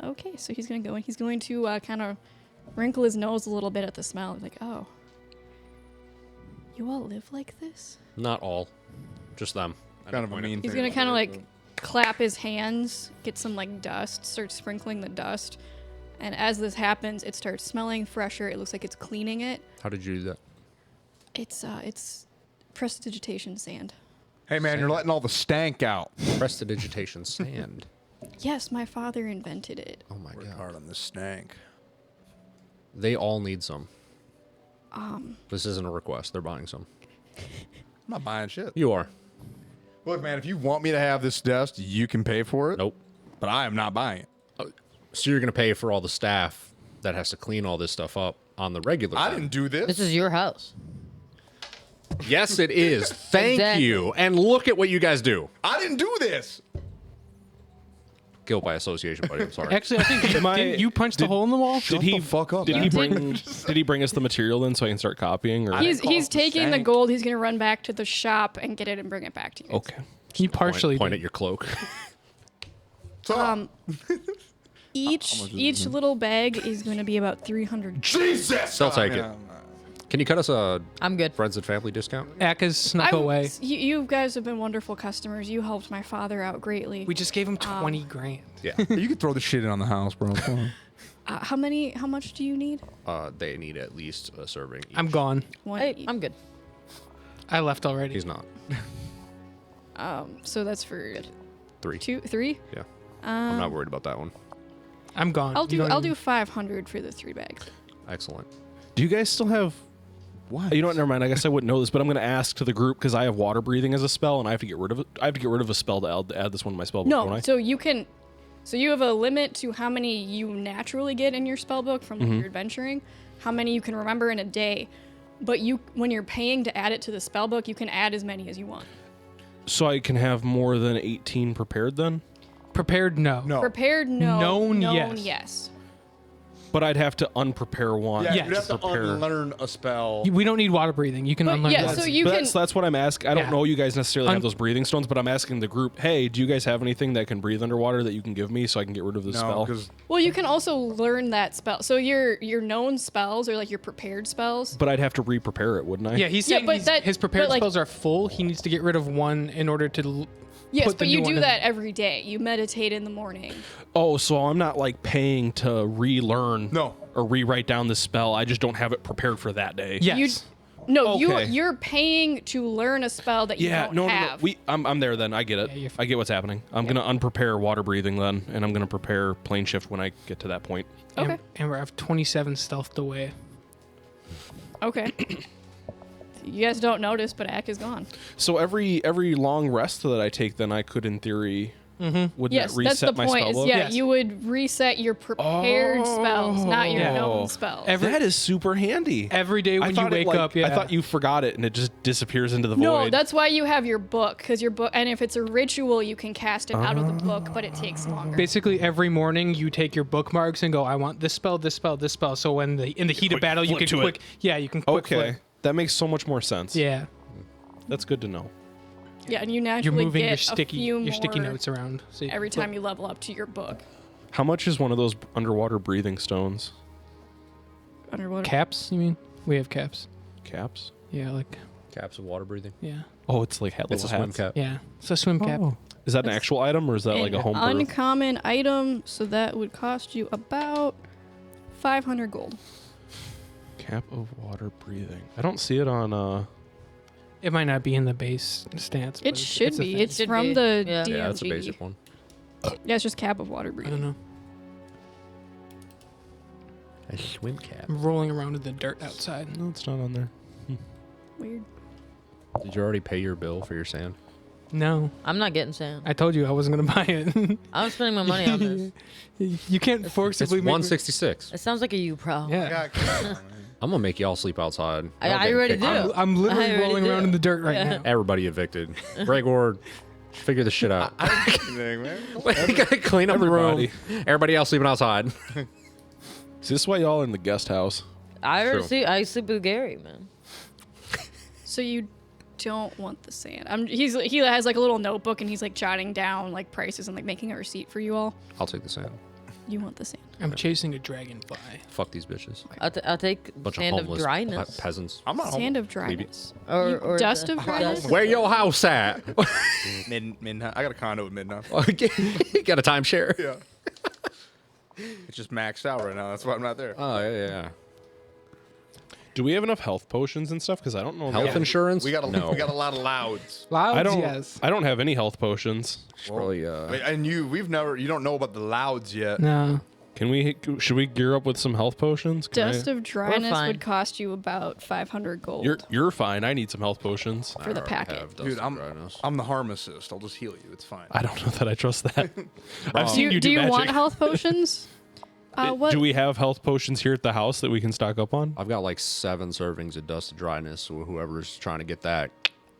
Okay, so he's gonna go and he's going to kind of wrinkle his nose a little bit at the smell. He's like, "Oh, you all live like this?" Not all, just them. Kind of a mean He's thing gonna to kind of say, like clap his hands, get some like dust, start sprinkling the dust, and as this happens, it starts smelling fresher. It looks like it's cleaning it. How did you do that? It's prestidigitation sand. Hey, man, you're letting all the stank out. Prestidigitation sand. Yes, my father invented it. Oh my Work god. hard on this stank. They all need some. This isn't a request. They're buying some. I'm not buying shit. You are. Look, man, if you want me to have this desk, you can pay for it. Nope. But I am not buying it. So you're going to pay for all the staff that has to clean all this stuff up on the regular I time. didn't do this. This is your house. Yes, it is. Thank Exactly. you. And look at what you guys do. I didn't do this. Guilt by association, buddy. I'm sorry. Actually, I think didn't you punched a hole in the wall. Shut Did he the fuck up, Did man. he bring? Did he bring us the material then so I can start copying? Or He's taking the Shank. gold. He's gonna run back to the shop and get it and bring it back to you. okay. He partially Point did. at your cloak. Each little bag is going to be about 300. Jesus. They'll take it. Yeah. Can you cut us a I'm good. friends and family discount? Aka's snuck away. You guys have been wonderful customers. You helped my father out greatly. We just gave him 20 grand. Yeah. You can throw the shit in on the house, bro. Come on. How much do you need? They need at least a serving. Each. I'm gone. One. Hey, I'm good. I left already. He's not. So that's for 3. 3. Yeah. I'm not worried about that one. I'm gone. I'll You do don't I'll even- do 500 for the 3 bags. Excellent. Do you guys still have? What? You know what? Never mind. I guess I wouldn't know this, but I'm going to ask to the group because I have water breathing as a spell, and I have to get rid of it. I have to get rid of a spell to add this one to my spell book, don't No, I? so you can. So you have a limit to how many you naturally get in your spell book from your adventuring, how many you can remember in a day. But when you're paying to add it to the spell book, you can add as many as you want. So I can have more than 18 prepared then, Prepared? No. No. Prepared, no. Known, Known, yes. yes. but I'd have to unprepare one. Yeah, Yes. you'd have to prepare. unlearn a spell. We don't need water breathing. You can But unlearn yeah, that. so you But can. that's what I'm asking. I don't Yeah. know you guys necessarily have Un- those breathing stones, but I'm asking the group, hey, do you guys have anything that can breathe underwater that you can give me so I can get rid of this no, spell? because Well, you can also learn that spell. So your known spells or like your prepared spells. But I'd have to re-prepare it, wouldn't I? Yeah, he's Yeah, saying but his prepared but, like- spells are full. He needs to get rid of one in order to. Yes, put the but you new one do in. that every day. You meditate in the morning. Oh, so I'm not like paying to relearn No. or rewrite down the spell. I just don't have it prepared for that day. Yes. No, Okay. you're paying to learn a spell that you Yeah, don't no, have. I'm there then. I get it. Yeah, you're I get what's happening. I'm gonna unprepare water breathing then, and I'm gonna prepare plane shift when I get to that point. Okay. And I have 27 stealthed away. Okay. You guys don't notice, but Ak is gone. So every long rest that I take, then I could, in theory, wouldn't Yes, that reset that's the my point. spell Is, book? yeah, Yes. you would reset your prepared spells, not your Yeah. known spells. That is super handy. Every day when you thought it, wake like- up, yeah. I thought you forgot it and it just disappears into the No, void. that's why you have your book, because your book, and if it's a ritual, you can cast it out of the book, but it takes longer. Basically, every morning you take your bookmarks and go, I want this spell, this spell, this spell. So when in the heat of quick battle, you flip can to it. quick. Yeah, you can quick okay. flip. That makes so much more sense. Yeah, That's good to know. Yeah, and you you're naturally moving get your a sticky few more notes around. So every time you level up to your book. How much is one of those underwater breathing stones? Underwater. Caps? You mean? We have caps. Caps? Yeah, like Caps of water breathing. yeah, Oh, it's like little It's a swim hats. cap. yeah. It's a swim cap. Oh. Is that an actual item or is that like a An home brew? uncommon item, so that would cost you about 500 gold. Cap of water breathing. I don't see it on It might not be in the base stance. but It should a be. thing. It's Should from be. the Yeah. DMG. Yeah, that's a basic one. Yeah, it's just cap of water I don't breathing. know. A swim cap. I'm rolling around in the dirt outside. No, it's not on there. Weird. Did you already pay your bill for your sand? No, I'm not getting sand. I told you I wasn't gonna buy it. I'm spending my money on this. You can't It's forcibly make me- 166. It sounds like a you problem. Yeah, I'm gonna make y'all sleep outside. I Y'all getting already kicked do. out. I'm literally I already rolling around do. in the dirt right Yeah. now. Everybody evicted. Gregor, figure this shit out. man. Gotta clean up the room. Everybody else sleeping outside. Is this why y'all are in the guest house? I already True. I sleep with Gary, man. So you don't want the sand. He has like a little notebook and he's like jotting down like prices and like making a receipt for you all. I'll take the sand. You want the sand. I'm chasing a dragonfly. Fuck these bitches. I'll take Bunch sand of of homeless dryness. peasants. I'm not Sand home. of dryness. Or dust the- of dryness? Where your house at? Midnight. I got a condo at midnight. Got a timeshare? Yeah. It's just maxed out right now. That's why I'm not there. Oh, yeah. Do we have enough health potions and stuff? Because I don't know. Health insurance? We got a no. we got a lot of louds. Louds, I don't. yes. I don't have any health potions. Probably, Wait, and you don't know about the louds yet. No. Should we gear up with some health potions? Dust of dryness fine. would cost you about 500 gold You're fine. I need some health potions. for the packet. Dude, I'm the harm assist. I'll just heal you. It's fine. I don't know that I trust that. I've Do seen you do you magic. want health potions? What? Do we have health potions here at the house that we can stock up on? I've got like 7 servings of dust of dryness, so whoever's trying to get that,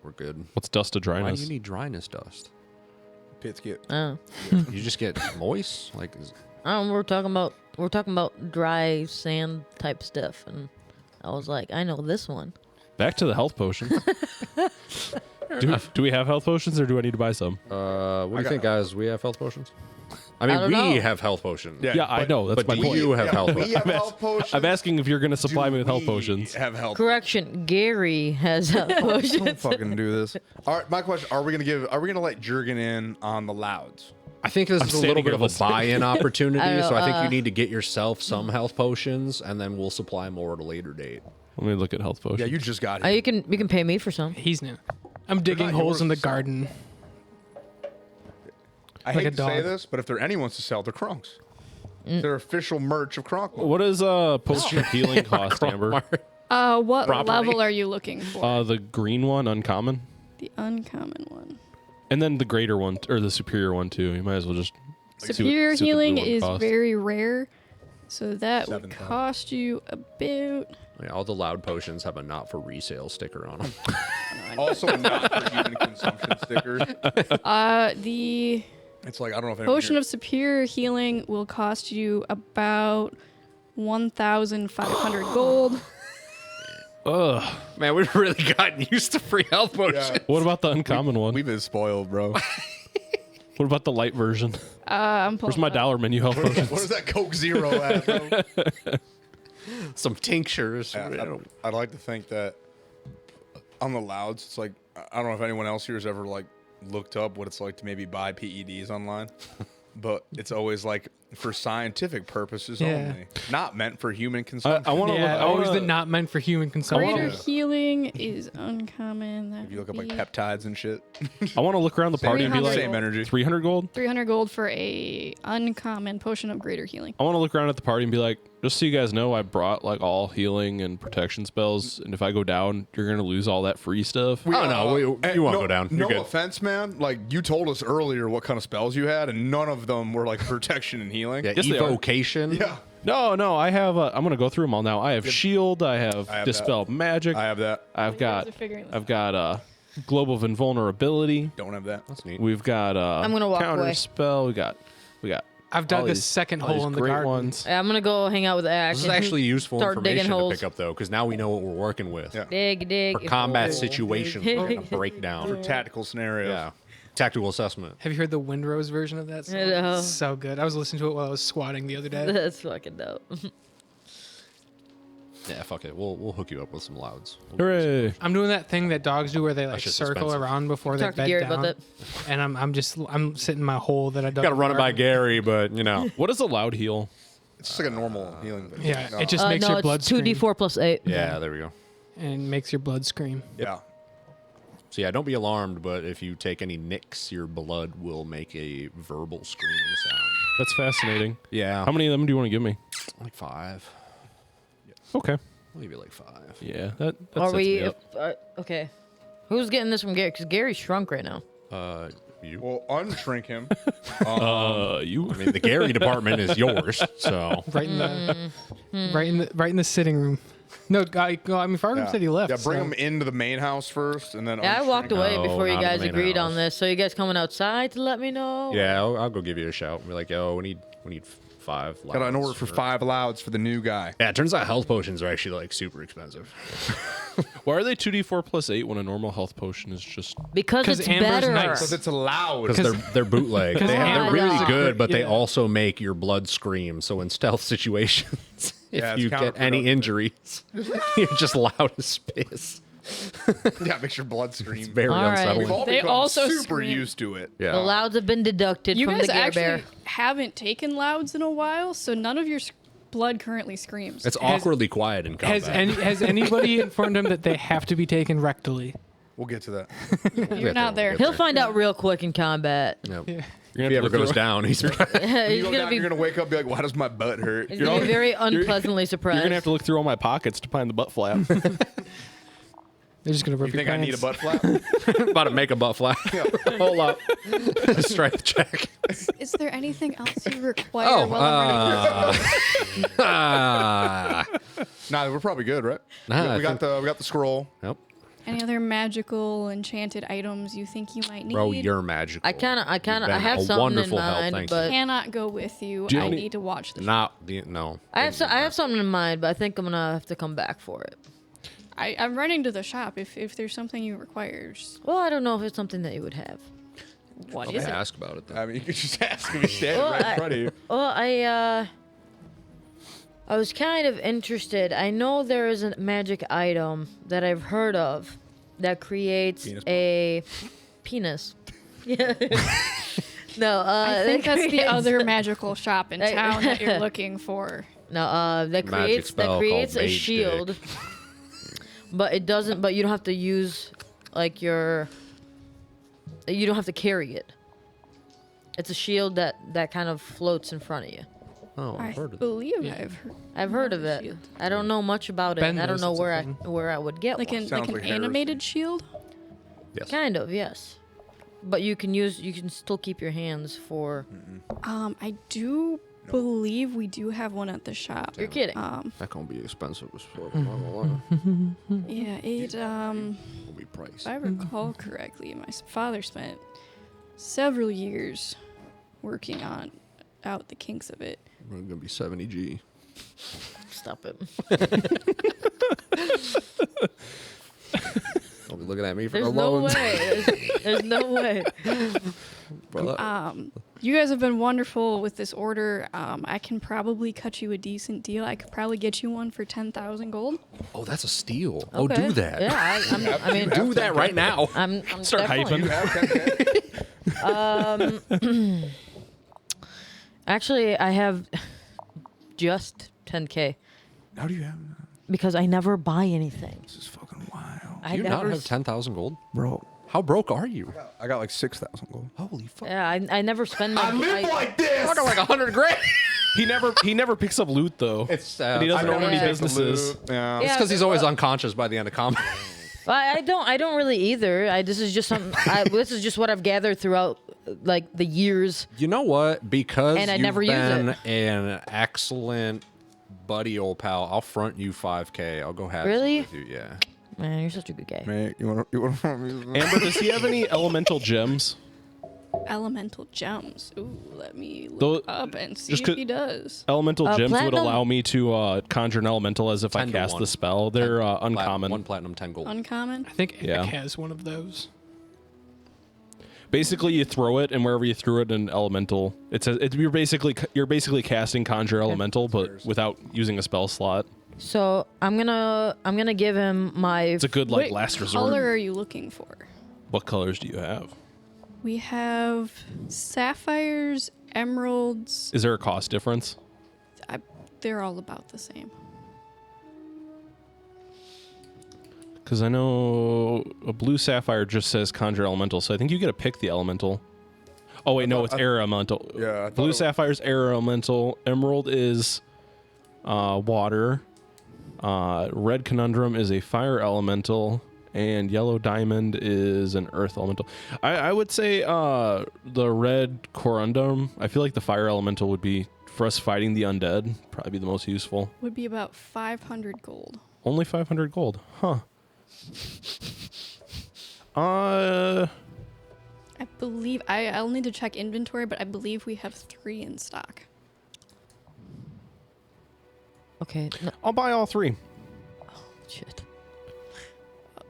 we're good. What's dust of Why dryness? do you need dryness dust? Pits get. Oh. You just get moist? Like, We're talking about dry sand type stuff, and I was like, I know this one. Back to the health potions. do we have health potions, or do I need to buy some? what do you think, guys? We have health potions? I mean, I don't we know. have health potions. Yeah, I know. That's But my do point. you have health We potions? have health potions. I'm asking if you're going to supply Do me with health we potions. Have health. Correction, Gary has health Don't potions. fucking do this. All right, my question: Are we gonna let Jurgen in on the louds? I think this is a little standing bit here of a listening. buy-in opportunity, I know, so I think you need to get yourself some health potions, and then we'll supply more at a later date. Let me look at health potions. Yeah, you just got here. You can pay me for some. He's new. I'm digging not holes in the yours, son. garden. I like hate a to say dog. this, but if there anyone wants to sell, they're Kronks. They're official merch of Kronk. What does potion of healing cost, Amber? What Property. level are you looking for? The green one, uncommon, The uncommon one. and then the greater one or the superior one too. You might as well just see what- Superior see what the healing blue one is costs. very rare, so that would 7,000. cost you about. Yeah, all the loud potions have a not for resale sticker on them. Also, not for human consumption sticker. The It's like I don't know if anyone potion here- of superior healing will cost you about 1,500 gold. Ugh. Man, we've really gotten used to free health potions. Yeah, What about the uncommon one? we've been spoiled, bro. What about the light version? I'm pulling Where's my it up. dollar menu health potions? What is that Coke Zero at, bro? Some tinctures. Yeah, I'd like to think that on the louds, it's like I don't know if anyone else here has ever like looked up what it's like to maybe buy PEDs online, but it's always like for scientific purposes Yeah. only, not meant for human consumption. I want to Yeah, look. always wanna, the not meant for human consumption. Greater healing is uncommon. That if you look up would like be peptides and shit, I want to look around the party and be 300 like, same energy. 300 gold. 300 gold for a uncommon potion of greater healing. I want to look around at the party and be like, just so you guys know, I brought like all healing and protection spells, and if I go down, you're gonna lose all that free stuff. Oh, no, you won't no, go down. You're No good. offense, man. Like you told us earlier what kind of spells you had, and none of them were like protection and healing. Yeah, Yes, they are. evocation. Yeah. No, I have. I'm gonna go through them all now. I have shield. I have, I have dispel magic. I have that. I've You got. guys are figuring this I've got globe of invulnerability. Don't have that. That's neat. We've got I'm gonna walk counter away. spell. We got. I've dug all a these- second all these hole in the great garden. ones. I'm gonna go hang out with Ash. This is actually useful Start digging information to holes. pick up, though, because now we know what we're working with. Yeah. dig. For combat Oh. situations, we're going to break down. Tactical scenarios. Yeah. Tactical assessment. Have you heard the Windrose version of that song? No. It's so good. I was listening to it while I was squatting the other day. That's fucking dope. Yeah, fuck it. We'll hook you up with some louds. Hooray! I'm doing that thing that dogs do where they like shit's circle expensive. around before they Talk to bed Gary down. about that. And I'm sitting in my hole that I dug. Got to in run the it by garden. Gary, but, you know. What is a loud heal? It's just like a normal healing thing. Yeah, No. it just makes no, your it's blood 2d4 scream. plus 8. Yeah, there we go. And makes your blood scream. Yeah. So, yeah, don't be alarmed, but if you take any nicks, your blood will make a verbal screaming sound. That's fascinating. Yeah. How many of them do you want to give me? Like 5. Okay. I'll give you like 5. Yeah. That Are sets we? me up. Okay. Who's getting this from Gary? Because Gary's shrunk right now. You. Well, unshrink him. You. I mean, the Gary department is yours, so. Right in the right in the sitting room. No, Farnham said he left. Yeah, bring so- him into the main house first, and then. Yeah, I walked unshrink him. away No, before you not in guys the main agreed house. on this. So you guys coming outside to let me know? Yeah, I'll go give you a shout. Be like, yo, we need 5 louds. Got an order for 5 louds for the new guy. Yeah, it turns out health potions are actually like super expensive. Why are they 2d4 plus 8 when a normal health potion is just? Because 'Cause it's Amber's better. nice. Because it's allowed. Because they're bootleg. They're Amber's really a good, but they yeah. also make your blood scream. So in stealth situations, Yeah, if it's you get any counterproductive. injuries, you're just loud as piss. Yeah, makes your blood scream. Very All right. unsettling. We've all They become also super scream. used to it. Yeah. The louds have been deducted You from guys the Gare actually Bear. haven't taken louds in a while, so none of your blood currently screams. It's awkwardly quiet in combat. Has anybody informed him that they have to be taken rectally? We'll get to that. You're not there. He'll find out real quick in combat. Yep. You're If gonna he have ever to look goes through- down, he's You He's go gonna down, be, you're gonna wake up, and be like, why does my butt hurt? he's gonna be very unpleasantly surprised. You're gonna have to look through all my pockets to find the butt flap. They're just gonna rip You your think I need a pants. butt flap? about to make a butt flap. Hold up. Strength check. Is there anything else you require Oh, while I'm running? Nah, we're probably good, right? Nah, we got the scroll. Nope. Any other magical enchanted items you think you might need? Bro, you're magical. I have You've been something in wonderful help, mind, thank you. but Cannot go with you. Do you I have any- need to watch the. No. I have something in mind, but I think I'm gonna have to come back for it. I'm running to the shop if there's something you require. Just, Well, I don't know if it's something that you would have. what Okay, is it? ask about it then. I mean, you could just ask him. He's standing Well, right in front of you. Well, I was kind of interested. I know there is a magic item that I've heard of that creates Penis a penis. Yeah. No, I think that that's the creates- other magical shop in Hey. town that you're looking for. No, that Magic spell creates called a Mage shield. Dick. But it doesn't. But you don't have to use like your. You don't have to carry it. It's a shield that kind of floats in front of you. Oh, I I've heard of that. believe Yeah. I've heard of it. Shield. I don't know much about it. Ben I don't knows know it's a where thing. where I would get like one. an Sounds like an like heresy. animated shield. Yes. Kind of, yes. But you can still keep your hands for. I do believe we do have one at the shop. You're kidding. That gonna be expensive as fuck. I'm not gonna lie. Yeah, it It'll be if pricey. I recall correctly, my father spent several years working on out the kinks of it. We're gonna be 70 G. Stop it. Don't be looking at me for There's the no loans. way. There's no way. Brother. You guys have been wonderful with this order. I can probably cut you a decent deal. I could probably get you one for 10,000 gold. Oh, that's a steal. Oh, Okay. do that. Yeah, I mean, Do that right now. I'm Start definitely- hyping. Actually, I have just 10K How do you have? because I never buy anything. This is fucking wild, I Do you not never. have 10,000 gold? bro. How broke are you? I got like 6,000 gold. Holy fuck. Yeah, I never spend my. this. I got like 100 grand. He never picks up loot though. It's And he doesn't I own don't any take the businesses. Yeah. Yeah, because he's always unconscious by the end of combat. I don't really either. This is just something. This is just what I've gathered throughout like the years. You know what? Because And I you've never use been it. an excellent buddy, old pal, I'll front you 5K. I'll go have Really? with you. Yeah. Man, you're such a good guy. Mate, you want to Amber, does he have any elemental gems? Elemental gems. Ooh, let me look Those- up and see just if 'cause- he does. Elemental gems would platinum- allow me to conjure an elemental as if I 10 to cast 1. the spell. They're uncommon. 1 platinum, 10 gold. Uncommon. I think Epic Yeah. has one of those. Basically, you throw it, and wherever you threw it, an elemental. You're basically casting conjure elemental, but without using a spell slot. So I'm gonna give him my. It's a good What last resort. color are you looking for? What colors do you have? We have sapphires, emeralds. Is there a cost difference? They're all about the same. Because I know a blue sapphire just says conjure elemental, so I think you get to pick the elemental. Oh wait, no, it's air elemental. Yeah, I thought Blue it- sapphire's air elemental. Emerald is water. Red conundrum is a fire elemental, and yellow diamond is an earth elemental. I would say the red corundum. I feel like the fire elemental would be for us fighting the undead. Probably be the most useful. Would be about 500 gold. Only 500 gold, huh? Uh, I believe I'll need to check inventory, but I believe we have 3 in stock. Okay. No, I'll buy all 3. shit.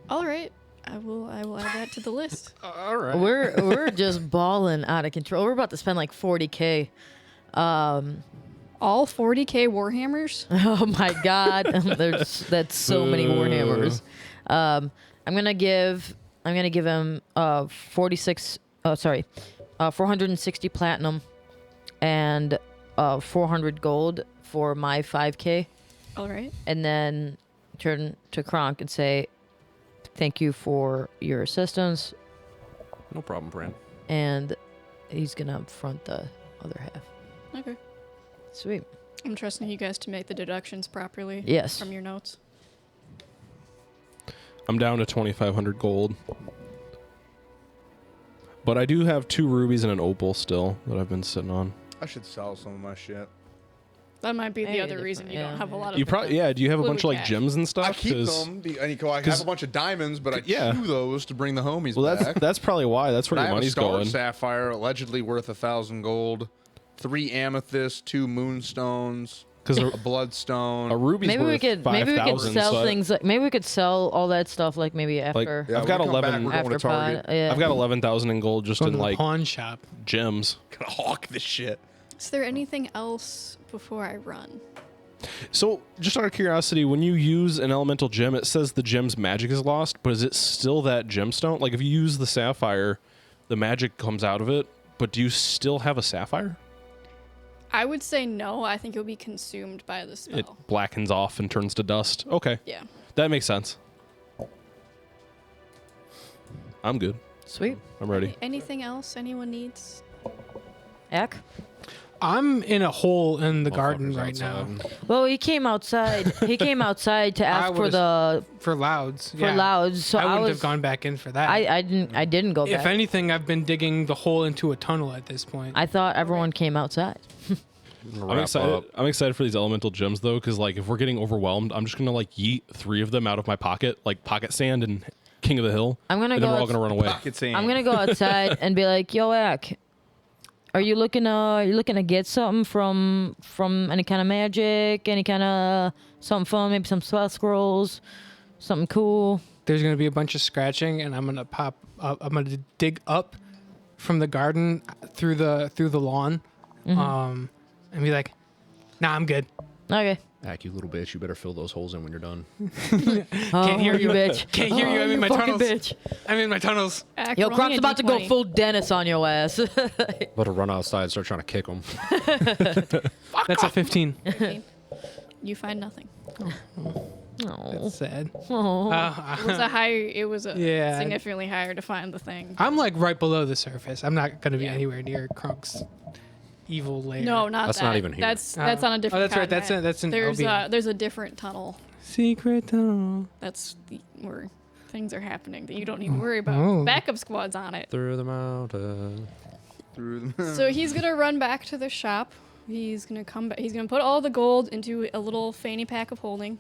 All right, I will add that to the list. All right. We're just balling out of control. We're about to spend like 40K. All 40k warhammers. Oh my god, that's so many warhammers. I'm gonna give him 460 platinum and 400 gold for my 5K, All right. and then turn to Kronk and say thank you for your assistance, No problem, Brand. and he's gonna front the other half. Okay. Sweet. I'm trusting you guys to make the deductions properly. Yes. From your notes. I'm down to 2,500 gold. But I do have 2 rubies and an opal still that I've been sitting on. I should sell some of my shit. That might be the Maybe other different, reason you yeah. don't have a lot of. You probably do you have a fluid bunch of like cash. gems and stuff? I keep 'Cause- them. I have 'cause- a bunch of diamonds, but I Yeah. chew those to bring the homies Well, back. that's probably why. That's where I your have a money's star going. sapphire, allegedly worth 1,000 gold, 3 amethysts, 2 moonstones, Because a bloodstone. a ruby's Maybe we worth could 5,000. sell so things like maybe we could sell all that stuff like maybe after Yeah, I've got when we come back, 11 we're going after to Target. pod. Yeah. I've got 11,000 in gold just Go to in the like pawn shop. gems. Gonna hawk this shit. Is there anything else before I run? So, just out of curiosity, when you use an elemental gem, it says the gem's magic is lost, but is it still that gemstone? Like, if you use the sapphire, the magic comes out of it, but do you still have a sapphire? I would say no. I think it'll be consumed by the spell. It blackens off and turns to dust. Okay, Yeah. that makes sense. I'm good. Sweet. I'm ready. Anything else anyone needs? Ack? I'm in a hole in the garden Motherfuckers right now outside. Well, he came outside. He came outside to ask for would've- the for louds. for louds. So I wouldn't was have gone back in for that. I didn't go if back. anything, I've been digging the hole into a tunnel at this point. I thought everyone came outside. I'm excited. I'm excited for these elemental gems though, because like if we're getting overwhelmed, I'm just gonna like yeet 3 of them out of my pocket, like pocket sand and King of the Hill. I'm gonna and go then we're all outs- gonna run away. Pocket sand. I'm gonna go outside and be like, "Yo, Ack, are you looking to get something from any kind of magic, any kind of something fun, maybe some spell scrolls, something cool?" There's gonna be a bunch of scratching, and I'm gonna pop up. I'm gonna dig up from the garden through the lawn, and be like, "Nah, I'm good." Okay. Ack, you little bitch, you better fill those holes in when you're done. Can't hear you. bitch. Can't hear you. I'm in my fucking tunnels. bitch. I'm in my tunnels. Ack, Yo, roll me Cronc's a about to go D20. full Dennis on your ass. About to run outside and start trying to kick them. That's a 15. You find nothing. Oh. That's sad. Oh. It was a higher. It was a Yeah. significantly higher to find the thing. I'm like right below the surface. I'm not gonna be Yeah. anywhere near Kronk's evil lair. No, not That's that. not even here. That's on a Oh, different. that's right. That's continent. that's an There's Albion. there's a different tunnel. Secret tunnel. That's where things are happening that you don't need to worry about. Oh. Backup squad's on it. Through the mountain. Through the So he's gonna run back to the shop. He's gonna come back. He's gonna put all the gold into a little fanny pack of holding.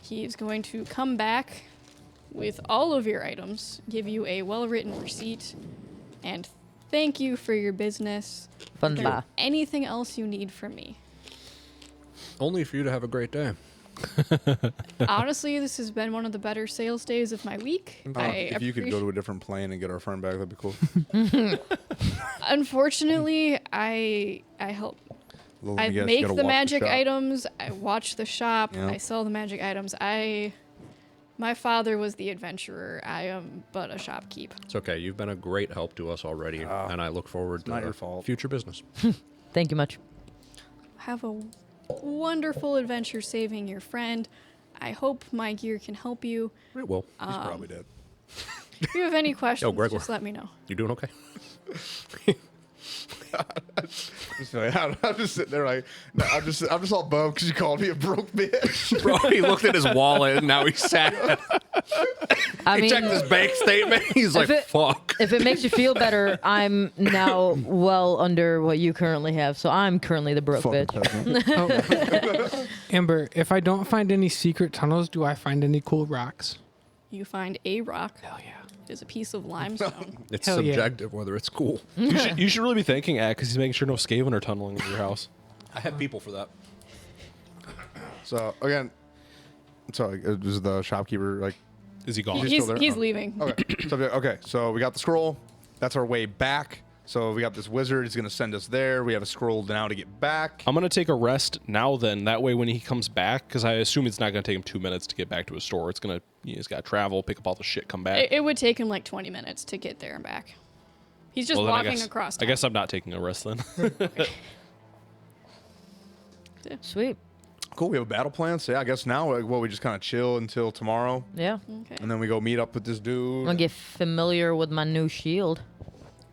He's going to come back with all of your items, give you a well-written receipt, and thank you for your business. Fun Is there bar. anything else you need from me? Only for you to have a great day. Honestly, this has been one of the better sales days of my week. if you could go to a different plane and get our friend back, that'd be cool. Unfortunately, I help. Well, I guess you make gotta the walk magic shop. items. I watch the shop. Yeah. I sell the magic items. My father was the adventurer. I am but a shopkeep. It's okay. You've been a great help to us already, and I look forward to not your our fault. future business. Thank you much. Have a wonderful adventure saving your friend. I hope my gear can help you. It will. He's probably dead. If you have any questions, Gregor. just let me know. You doing okay? I'm just sitting there like, no, I'm just all bummed because you called me a broke bitch. Bro, he looked at his wallet and now he's sad. I mean, Checked his bank statement. He's like, it- fuck. if it makes you feel better, I'm now well under what you currently have, so I'm currently the broke bitch. Amber, if I don't find any secret tunnels, do I find any cool rocks? You find a rock. Hell yeah. It is a piece of limestone. It's Hell yeah. subjective whether it's cool. You should really be thanking Ack because he's making sure no Skaven are tunneling into your house. I have people for that. So again, sorry, it was the shopkeeper like. Is he gone? He's still there? He's Oh. leaving. Okay, so we got the scroll. That's our way back. So we got this wizard. He's gonna send us there. We have a scroll now to get back. I'm gonna take a rest now. Then that way, when he comes back, because I assume it's not gonna take him 2 minutes to get back to his store. It's gonna he's got to travel, pick up all the shit, come back. It would take him like 20 minutes to get there and back. He's just Well, then I walking guess- across. I guess I'm not taking a rest then. Sweet. Cool. We have a battle plan. So yeah, I guess now we just kind of chill until tomorrow, Yeah. Okay. and then we go meet up with this dude. I'm gonna get familiar with my new shield.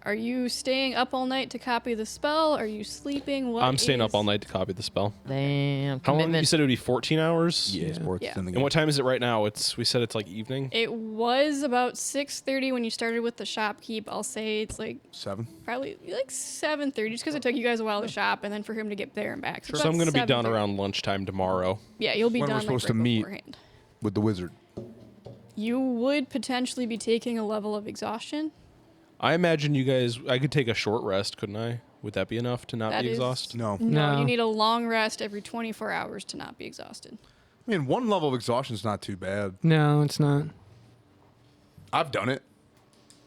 Are you staying up all night to copy the spell? Are you sleeping? I'm staying up all night to copy the spell. Damn. How long? You Commitment. said it would be 14 hours? Yeah. Sports Yeah. in the And what time is it right now? We said it's like evening. It was about 6:30 when you started with the shopkeep. I'll say it's like 7. probably like 7:30, just because it took you guys a while to shop and then for him to get there and back. So I'm about going to be done 7:30. around lunchtime tomorrow. Yeah, you'll be When we're done supposed like, to right meet. beforehand. With the wizard. You would potentially be taking a level of exhaustion. I imagine you guys, I could take a short rest, couldn't I? Would that be enough to not That be is- exhausted? No. No, No. you need a long rest every 24 hours to not be exhausted. I mean, 1 level of exhaustion is not too bad. No, it's not. I've done it.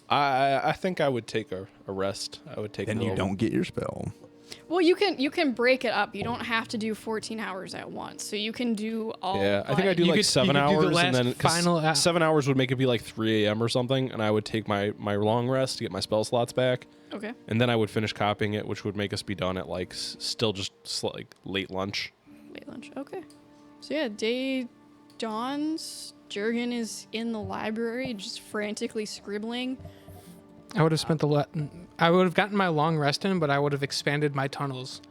I think I would take a rest. I would take Then a you little- don't get your spell. Well, you can break it up. You don't have to do 14 hours at once. So you can do all. Yeah, I think I do You like could- 7 you could do the hours, last and then 'cause final 7 hours would make it be like 3 a.m. or something, and I would take my long rest to get my spell slots back, Okay. and then I would finish copying it, which would make us be done at like still just like late lunch. Late lunch. Okay. So yeah, day dawns. Jurgen is in the library, just frantically scribbling. I would have spent I would have gotten my long rest in, but I would have expanded my tunnels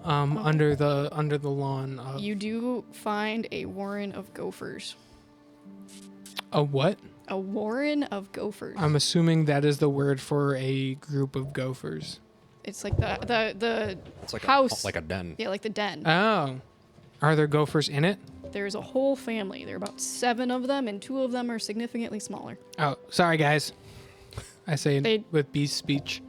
under the lawn. You do find a warren of gophers. A what? A warren of gophers. I'm assuming that is the word for a group of gophers. It's like the It's like house. like a den. Yeah, like the den. Oh, are there gophers in it? There's a whole family. There are about 7 of them, and 2 of them are significantly smaller. Oh, sorry guys. I say They- with beast speech.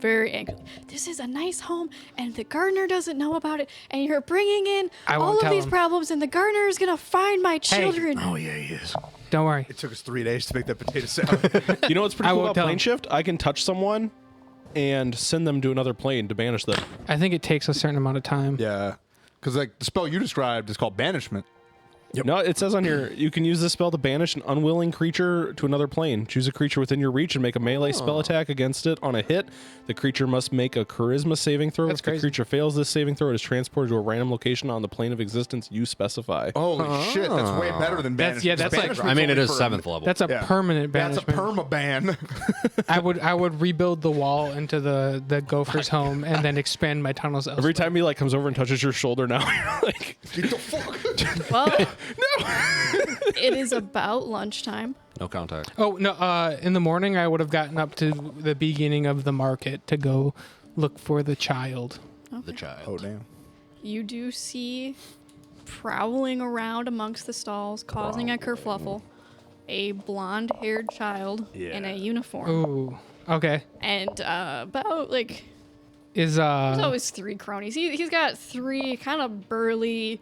Very angry. This is a nice home, and the gardener doesn't know about it, and you're bringing in I won't all of tell these him. problems, and the gardener is gonna find my children. Oh, yeah, he is. Don't worry. It took us 3 days to make that potato salad. You know what's pretty I cool won't about tell plane him. shift? I can touch someone and send them to another plane to banish them. I think it takes a certain amount of time. Yeah. Because, like, the spell you described is called banishment. No, it says on here you can use this spell to banish an unwilling creature to another plane. Choose a creature within your reach and make a melee spell attack against it. On a hit, the creature must make a charisma saving throw. That's if the crazy. creature fails this saving throw, it is transported to a random location on the plane of existence you specify. Holy shit, that's way better than That's- banishment. yeah, that's like- Banishment's I mean, it only is for- 7th level. That's a Yeah. permanent That's a banishment. perma-ban. I would rebuild the wall into the gopher's home and then expand my tunnels elsewhere. Every time he like comes over and touches your shoulder now, you're like, Get the fuck. Well, it is about lunchtime. No contact. Oh no! In the morning, I would have gotten up to the beginning of the market to go look for the child. The child. Oh, damn. You do see prowling around amongst the stalls, causing a kerfluffle, a blonde-haired child in a uniform, Ooh. Okay. and about like Is there's always 3 cronies. He's got 3 kind of burly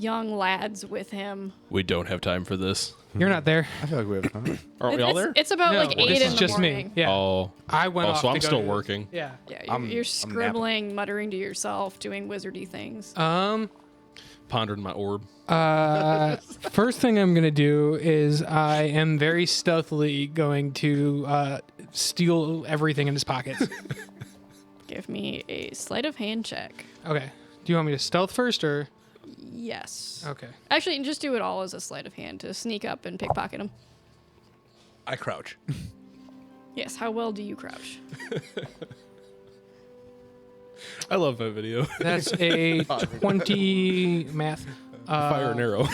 young lads with him. we don't have time for this. you're not there? I feel like we have time. Aren't we all there? It's about No, like 8 this in is the just morning. me. Yeah. Oh, I went off. so to I'm go still to- working. Yeah. Yeah, I'm you're napping. scribbling, muttering to yourself, doing wizardy things. Pondering my orb. First thing I'm gonna do is I am very stealthily going to steal everything in his pockets. Give me a sleight of hand check. Okay. Do you want me to stealth first or? Yes. Okay. Actually, just do it all as a sleight of hand to sneak up and pickpocket him. I crouch. Yes. How well do you crouch? I love that video. That's a 20 math. Fire an arrow.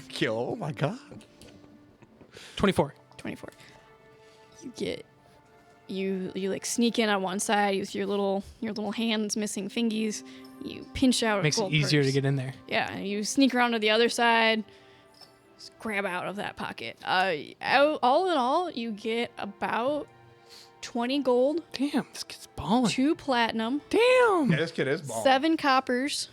Kill. Oh, my God. 24. 24. You like sneak in on one side with your little hands missing fingies. You pinch out. Makes a it gold easier to purse. get in there. Yeah, and you sneak around to the other side. Just grab out of that pocket. All in all, you get about 20 gold, Damn, this kid's balling. 2 platinum, Damn. Yeah, this kid is balling. 7 coppers,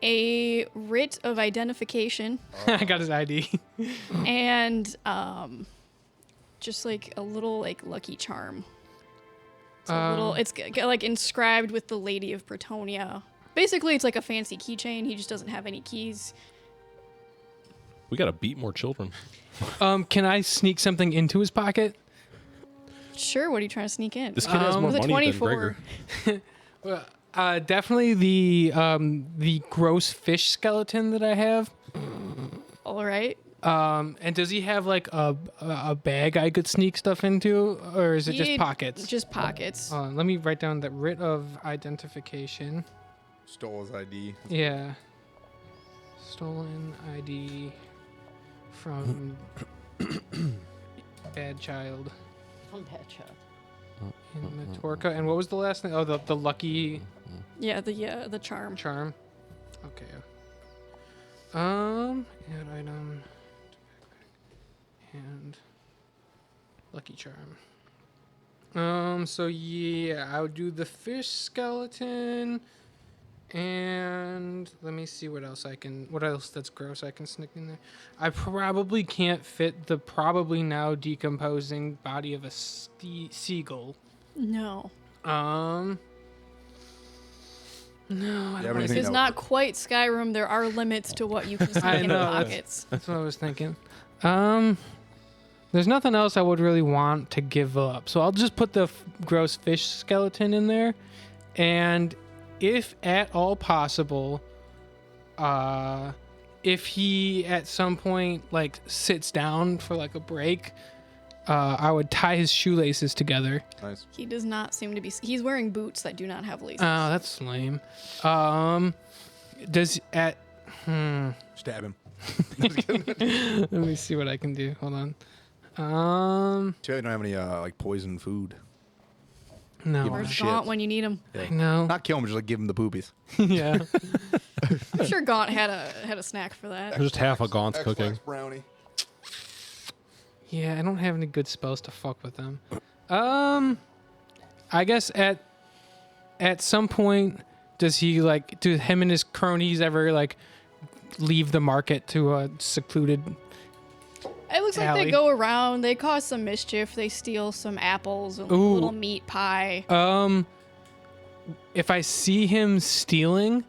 a writ of identification, I got his ID. and just like a little like lucky charm. It's a little. It's like inscribed with the Lady of Bretonia. Basically, it's like a fancy keychain. He just doesn't have any keys. We gotta beat more children. Can I sneak something into his pocket? Sure. What are you trying to sneak in? This kid has more With a money than 24. Gregor. Definitely the gross fish skeleton that I have. All right. And does he have like a bag I could sneak stuff into, or is it just pockets? Just pockets. Let me write down the writ of identification. Stole his ID. Yeah. Stolen ID from bad child in Matorka. And what was the last name? Oh, the lucky Yeah, the charm. charm. Okay. Add item and lucky charm. So yeah, I would do the fish skeleton, and let me see what else that's gross I can sneak in there. I probably can't fit the probably now decomposing body of a seagull. No. No, I don't anything It's not quite Skyrim. There are limits to what you can I sneak in know, pockets. That's what I was thinking. There's nothing else I would really want to give up, so I'll just put the gross fish skeleton in there, and if at all possible, if he at some point like sits down for like a break, I would tie his shoelaces together. Nice. He does not seem to be. He's wearing boots that do not have laces. Oh, that's lame. Does at Stab him. let me see what I can do. Hold on. Too bad you don't have any like poison food. No. Where's shit. Gaunt when you need him? No. Not kill him, just like give him the poopies. Yeah. I'm sure Gaunt had a snack for that. Just half a Gaunt's cooking. X-Lax brownie. Yeah, I don't have any good spells to fuck with them. I guess at some point, do him and his cronies ever like leave the market to a secluded? It looks like Alley. they go around. They cause some mischief. They steal some apples and a Ooh. little meat pie. If I see him stealing,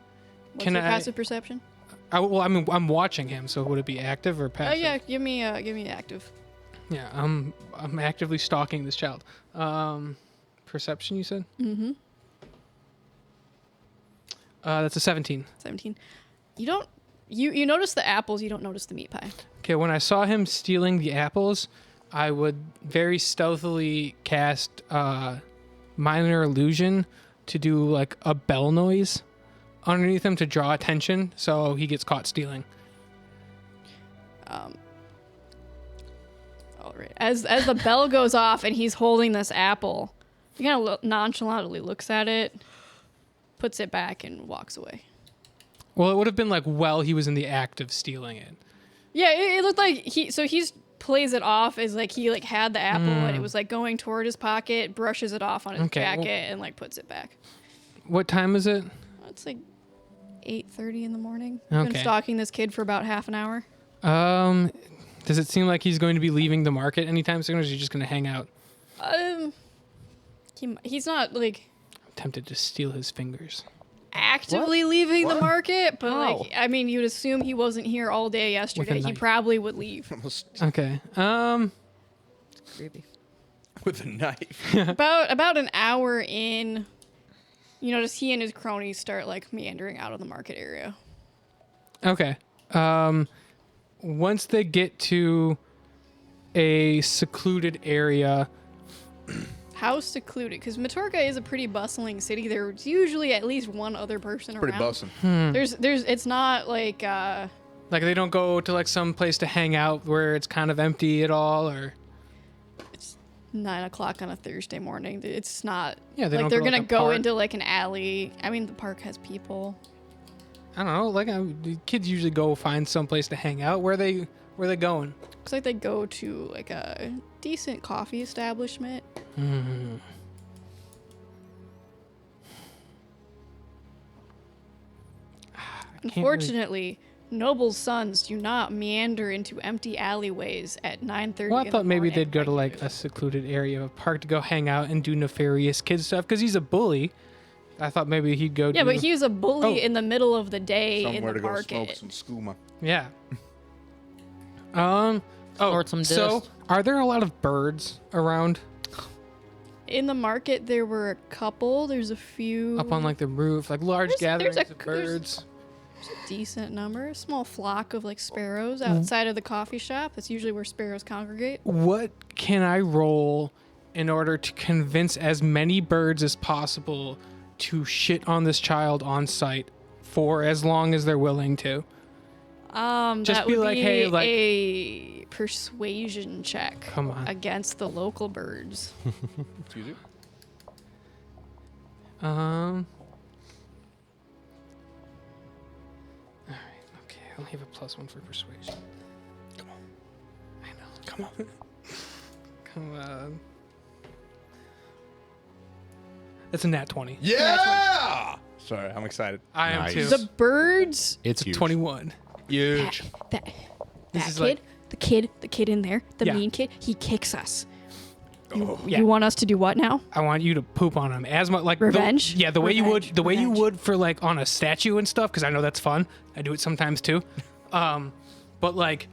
What's can your I? passive perception? I'm watching him, so would it be active or Oh passive? yeah, give me active. Yeah, I'm actively stalking this child. Perception, you said? Mm-hmm. That's a 17. 17. You don't. You notice the apples. You don't notice the meat pie. Okay, when I saw him stealing the apples, I would very stealthily cast minor illusion to do like a bell noise underneath him to draw attention, so he gets caught stealing. All right. As the bell goes off and he's holding this apple, he kind of nonchalantly looks at it, puts it back, and walks away. Well, it would have been like while he was in the act of stealing it. Yeah, it looked like he's plays it off as like he like had the apple and it was like going toward his pocket, brushes it off on his Okay, jacket, well- and like puts it back. What time is it? It's like 8:30 in the morning. Been Okay. stalking this kid for about half an hour. Does it seem like he's going to be leaving the market anytime soon, or is he just going to hang out? He's not like I'm tempted to steal his fingers. actively leaving the market, but How? like I mean, you'd assume he wasn't here all day yesterday. He knife. probably would leave. Okay. Creepy. With a knife. about an hour in, you notice he and his cronies start like meandering out of the market area. Okay. Once they get to a secluded area, How secluded? Because Matorka is a pretty bustling city. There's usually at least one other person Pretty around. bussin'. There's. It's not like. like they don't go to like some place to hang out where it's kind of empty at all, or 9:00 on a Thursday morning. It's not. Yeah, they like don't they're go to, gonna like, a go park. into like an alley. I mean, the park has people. I don't know. Like the kids usually go find some place to hang out. Where they going? Looks like they go to like a decent coffee establishment. Unfortunately, nobles' sons do not meander into empty alleyways at 9:30. Well, I in thought the maybe morning they'd go to like a regularly. secluded area of a park to go hang out and do nefarious kid stuff because he's a bully. I thought maybe he'd go. Yeah, do, but he's a bully Oh. in the middle of the day Somewhere in to the go smoke market. some skooma. Yeah. Oh, Snort some so dust. are there a lot of birds around In the market, there were a couple. There's a few up on like the roof, like large There's gatherings a- of birds? Decent number. A small flock of like sparrows outside of the coffee shop. That's usually where sparrows congregate. What can I roll in order to convince as many birds as possible to shit on this child on site for as long as they're willing to? Just That be would like, be hey, like- a persuasion check. Come on. Against the local birds. Excuse you. All right. Okay. I only have a +1 for persuasion. Come on. I know. Come on. Come on. It's a nat 20. Yeah. Sorry, I'm excited. I am Nice. too. The birds. It's a huge. 21. Huge. That This is kid, like- the kid in there, the Yeah. mean kid, he kicks us. Yeah. You want us to do what now? I want you to poop on him as much like Revenge? The way Revenge. you Revenge. would for like on a statue and stuff, because I know that's fun. I do it sometimes too. But like,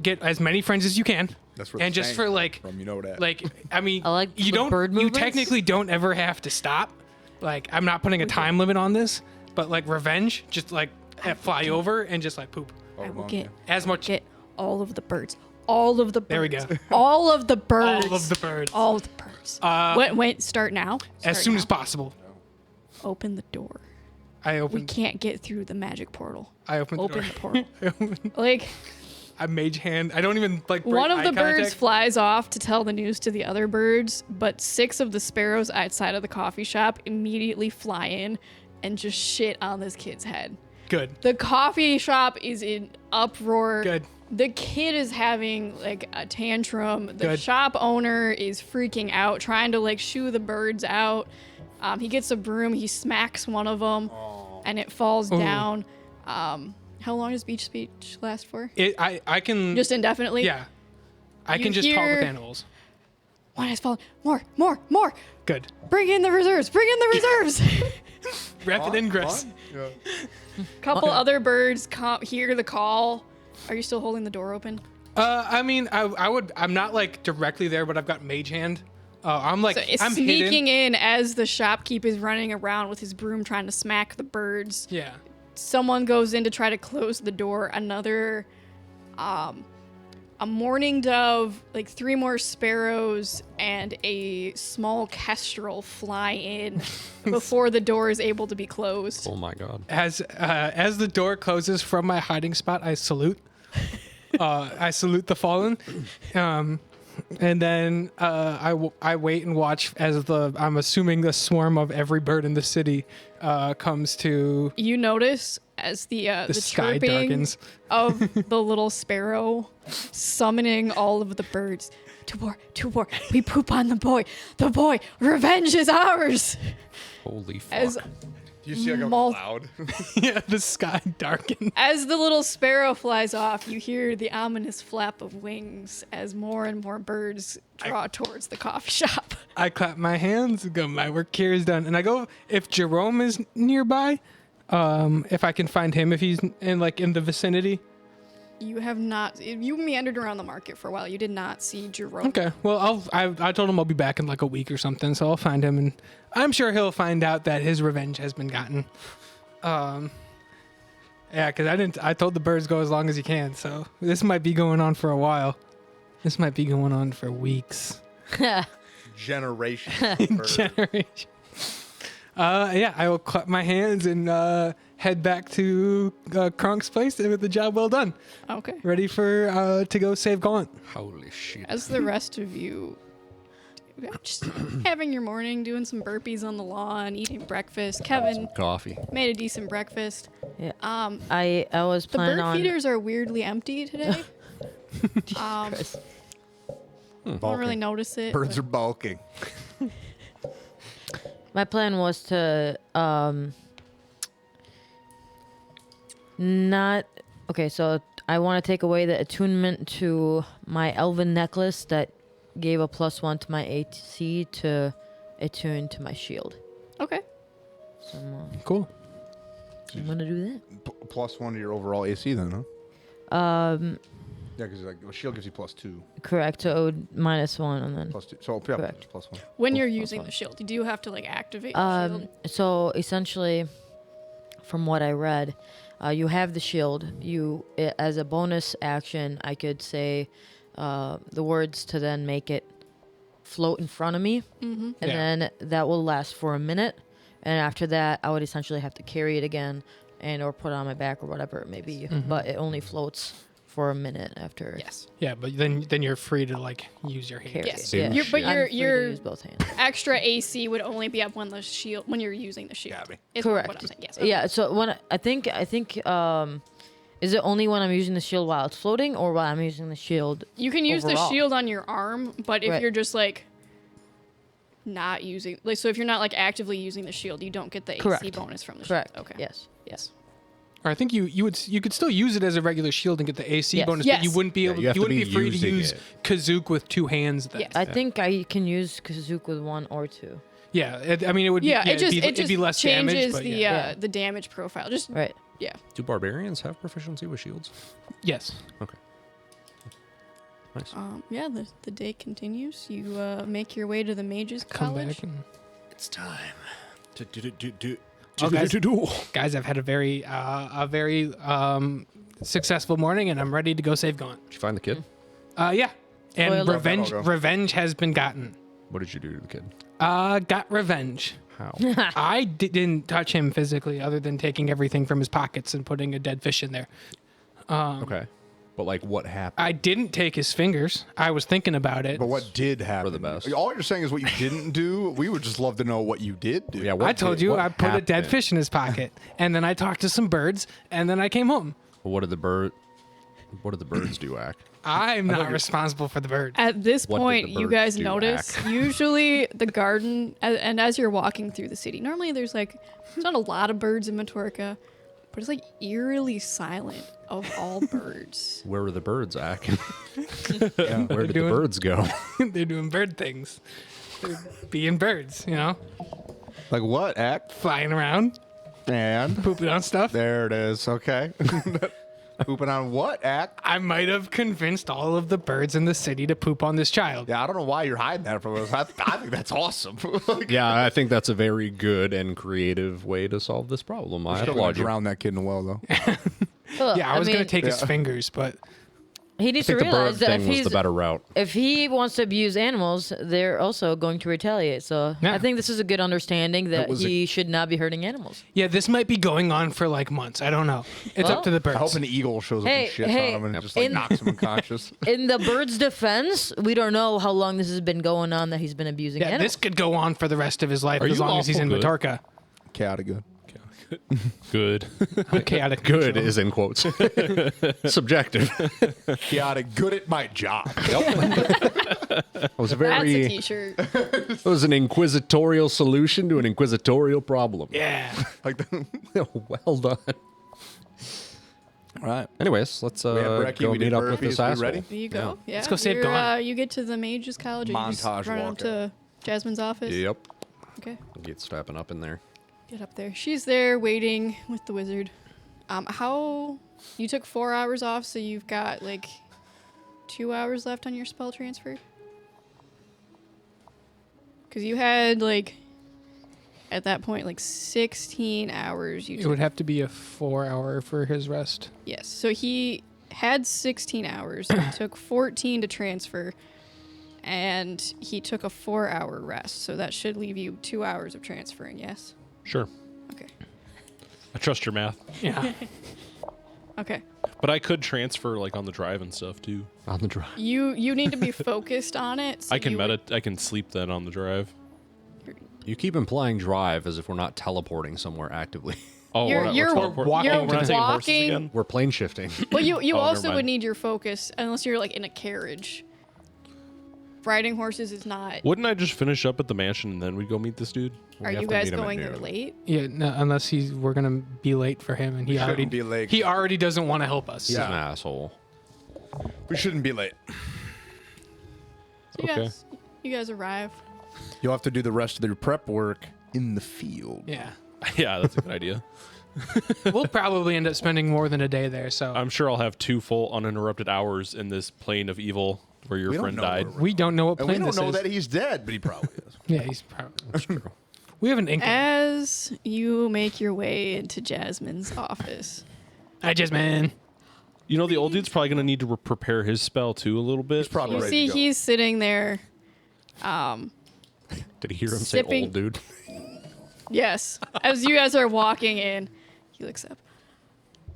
get as many friends as you can. That's where and the just saying for like, from, you know that. like I mean, I like you the don't. bird You movements. technically don't ever have to stop. Like I'm not putting a time limit on this, but like revenge, just like fly over and just like poop I will Mom, get as much. get all of the birds. All of the birds. There we go. All of the birds. All of the birds. All of the birds. Wait, start now. As Start soon now. as possible. Open the door. I We opened. can't get through the magic portal. I opened the Open door. the portal. I opened- Like I mage hand. I don't even like. break one of eye the birds contact. flies off to tell the news to the other birds, but 6 of the sparrows outside of the coffee shop immediately fly in and just shit on this kid's head. Good. The coffee shop is in uproar. Good. The kid is having like a tantrum. The Good. shop owner is freaking out, trying to like shoo the birds out. He gets a broom, he smacks one of them, and it falls down. How long does beach speech last for? I can Just indefinitely? yeah. I You can just talk with hear- animals. One has fallen. More. Good. Bring in the reserves. Rapid ingress. Yeah. Couple other birds hear the call. Are you still holding the door open? I mean, I would. I'm not like directly there, but I've got mage hand. I'm like So it's I'm sneaking hidden. in as the shopkeep is running around with his broom trying to smack the birds. Yeah. Someone goes in to try to close the door. Another, a mourning dove, like 3 more sparrows, and a small kestrel fly in before the door is able to be closed. Oh my god. As the door closes from my hiding spot, I salute. I salute the fallen. And then I wait and watch as I'm assuming the swarm of every bird in the city comes to You notice as the sky chirping darkens. of the little sparrow summoning all of the birds. Two more. We poop on the boy. Revenge is ours. Holy fuck. As Do you see like a Mul- cloud? Yeah, the sky darkens. As the little sparrow flies off, you hear the ominous flap of wings as more and more birds draw towards the coffee shop. I clap my hands and go, my work here is done. And I go, if Jerome is nearby, if I can find him, if he's in the vicinity. You have not. You meandered around the market for a while. You did not see Jerome. Okay, well, I told him I'll be back in like a week or something, so I'll find him, and I'm sure he'll find out that his revenge has been gotten. Yeah, because I told the birds go as long as you can, so this might be going on for a while. This might be going on for weeks. Generation. Generation. Yeah, I will clap my hands and head back to Kronk's place with the job well done. Okay. Ready for to go save Gaunt. Holy shit. As the rest of you just having your morning, doing some burpees on the lawn, eating breakfast. Kevin Coffee. made a decent breakfast. Yeah. Um, I was the planning bird on. feeders are weirdly empty today. Christ. Don't really notice it. Birds but are bulking. My plan was to not okay. So I want to take away the attunement to my elven necklace that gave a +1 to my AC to attune to my shield. Okay. So Cool. I'm gonna do that. +1 to your overall AC then, huh? Yeah, because like a shield gives you +2. Correct. So it would -1 and then. +2. So yeah, Correct. +1. When you're Plus using one. the shield, do you have to like activate the shield? So essentially, from what I read, You have the shield. As a bonus action, I could say the words to then make it float in front of me, and then that will last for a minute. And after that, I would essentially have to carry it again, or put it on my back or whatever it may be. But it only floats for a minute after. Yes. Yeah, but then you're free to like use your hand. Carry Yes. it. Yeah. But I'm free to your use both hands. extra AC would only be up when you're using the shield. Got me. Is Correct. What I'm saying. Yes. Yeah. So when I think is it only when I'm using the shield while it's floating, or while I'm using the shield? You can use overall? the shield on your arm, but if Right. you're just like not using, like, so if you're not like actively using the shield, you don't get the AC Correct. bonus from the Correct. shield. Okay. Yes. Yes. Or I think you could still use it as a regular shield and get the AC Yes. bonus, Yes. but you wouldn't be Yeah, able. you have You to wouldn't be be free to using use it. Kazook with 2 hands. Then. Yes. I think I can use Kazook with 1 or 2. Yeah, I mean it would. Yeah. it'd be less changes damage, but the yeah. the damage profile. Just Right. yeah. Do barbarians have proficiency with shields? Yes. Okay. Nice. Yeah. The day continues. You make your way to the mages Come college. back and It's time to do. Oh, guys, I've had a very successful morning, and I'm ready to go save Gaunt. Did you find the kid? Yeah, and Spoiler. That'll go. revenge has been gotten. What did you do to the kid? Got revenge. How? I didn't touch him physically, other than taking everything from his pockets and putting a dead fish in there. Okay. But like, what happened? I didn't take his fingers. I was thinking about it. But what did happen? the best. All you're saying is what you didn't do. We would just love to know what you did do. Yeah, what I told did- you what I put a dead happened? fish in his pocket, and then I talked to some birds, and then I came home. What did the birds do, Ack? I'm not responsible for the bird. At this What did point, the you birds guys do, notice Ack? usually the garden, and as you're walking through the city, normally there's not a lot of birds in Matorka, but it's like eerily silent of all birds. Where were the birds, Ack? Where did the doing- birds go? They're doing bird things. They're being birds, Like what? Act flying around, and pooping on stuff. there it is. Okay. Pooping on what? Act. I might have convinced all of the birds in the city to poop on this child. Yeah, I don't know why you're hiding that from us. I think that's awesome. Like, Yeah, I think that's a very good and creative way to solve this problem. I still gonna applaud you. drown that kid in the well though. Yeah, I was gonna mean, take his fingers, but He I needs to think the bird realize that thing was the better route. if he wants to abuse animals, they're also going to retaliate. So Yeah. I think this is a good understanding that was he should not be hurting animals. yeah, this might be going on for like months. I don't know. It's Well, up to the birds. I hope an eagle shows up Hey, and shits hey, on him and just like in- knocks him unconscious. In the bird's defense, we don't know how long this has been going on that he's been abusing Yeah, animals. this could go on for the rest of his life Are as you long as he's in awful good? Matorka. Chaotic good. Good. Chaotic. Good control. is in quotes. Subjective. Chaotic good at my job. It was a That's a very. t-shirt. It was an inquisitorial solution to an inquisitorial problem. Yeah. Like the, Well done. all right. Anyways, let's have brekkie, go we did meet up with burpees, this we asshole. ready? There you go. Yeah. Let's go save You're, Gaunt. you get to the mages college. Or you just Montage run up walkout. to Jasmine's office. Yep. Okay. Get stepping up in there. Get up there. She's there waiting with the wizard. How you took 4 hours off, so you've got like 2 hours left on your spell transfer? Because you had like at that point like 16 hours. You It took. would have to be a 4-hour for his rest. Yes. So he had 16 hours. It took 14 to transfer, and he took a 4-hour rest. So that should leave you 2 hours of transferring. Yes. Sure. Okay. I trust your math. Yeah. Okay. But I could transfer like on the drive and stuff too. On the drive. You need to be focused on it. So I can you would- meditate. I can sleep then on the drive. You keep implying drive as if we're not teleporting somewhere actively. Oh, You're walking Oh, we're not taking horses walking. again? We're plane shifting. Well, you Oh, never also mind. would need your focus unless you're like in a carriage. Riding horses is not. Wouldn't I just finish up at the mansion and then we'd go meet this dude? Are have you to guys meet him at going there noon. late? Yeah, no, unless we're gonna be late for him, and he shouldn't already be late. He already doesn't want to help us. He's Yeah. an asshole. We shouldn't be late. So Okay. you guys arrive. You'll have to do the rest of your prep work in the field. Yeah. Yeah, that's a good idea. We'll probably end up spending more than a day there, so I'm sure I'll have 2 full uninterrupted hours in this plane of evil where your We don't friend know died. where we don't know what And we plane don't this know is. that he's dead, but he probably is. Yeah, he's probably. We have an inkling. As you make your way into Jasmine's office, I just, man. You know, the old dude's probably gonna need to prepare his spell too a little bit. He's probably You ready see, to go. he's sitting there. Did he hear him Sipping- say old dude? Yes. As you guys are walking in, he looks up.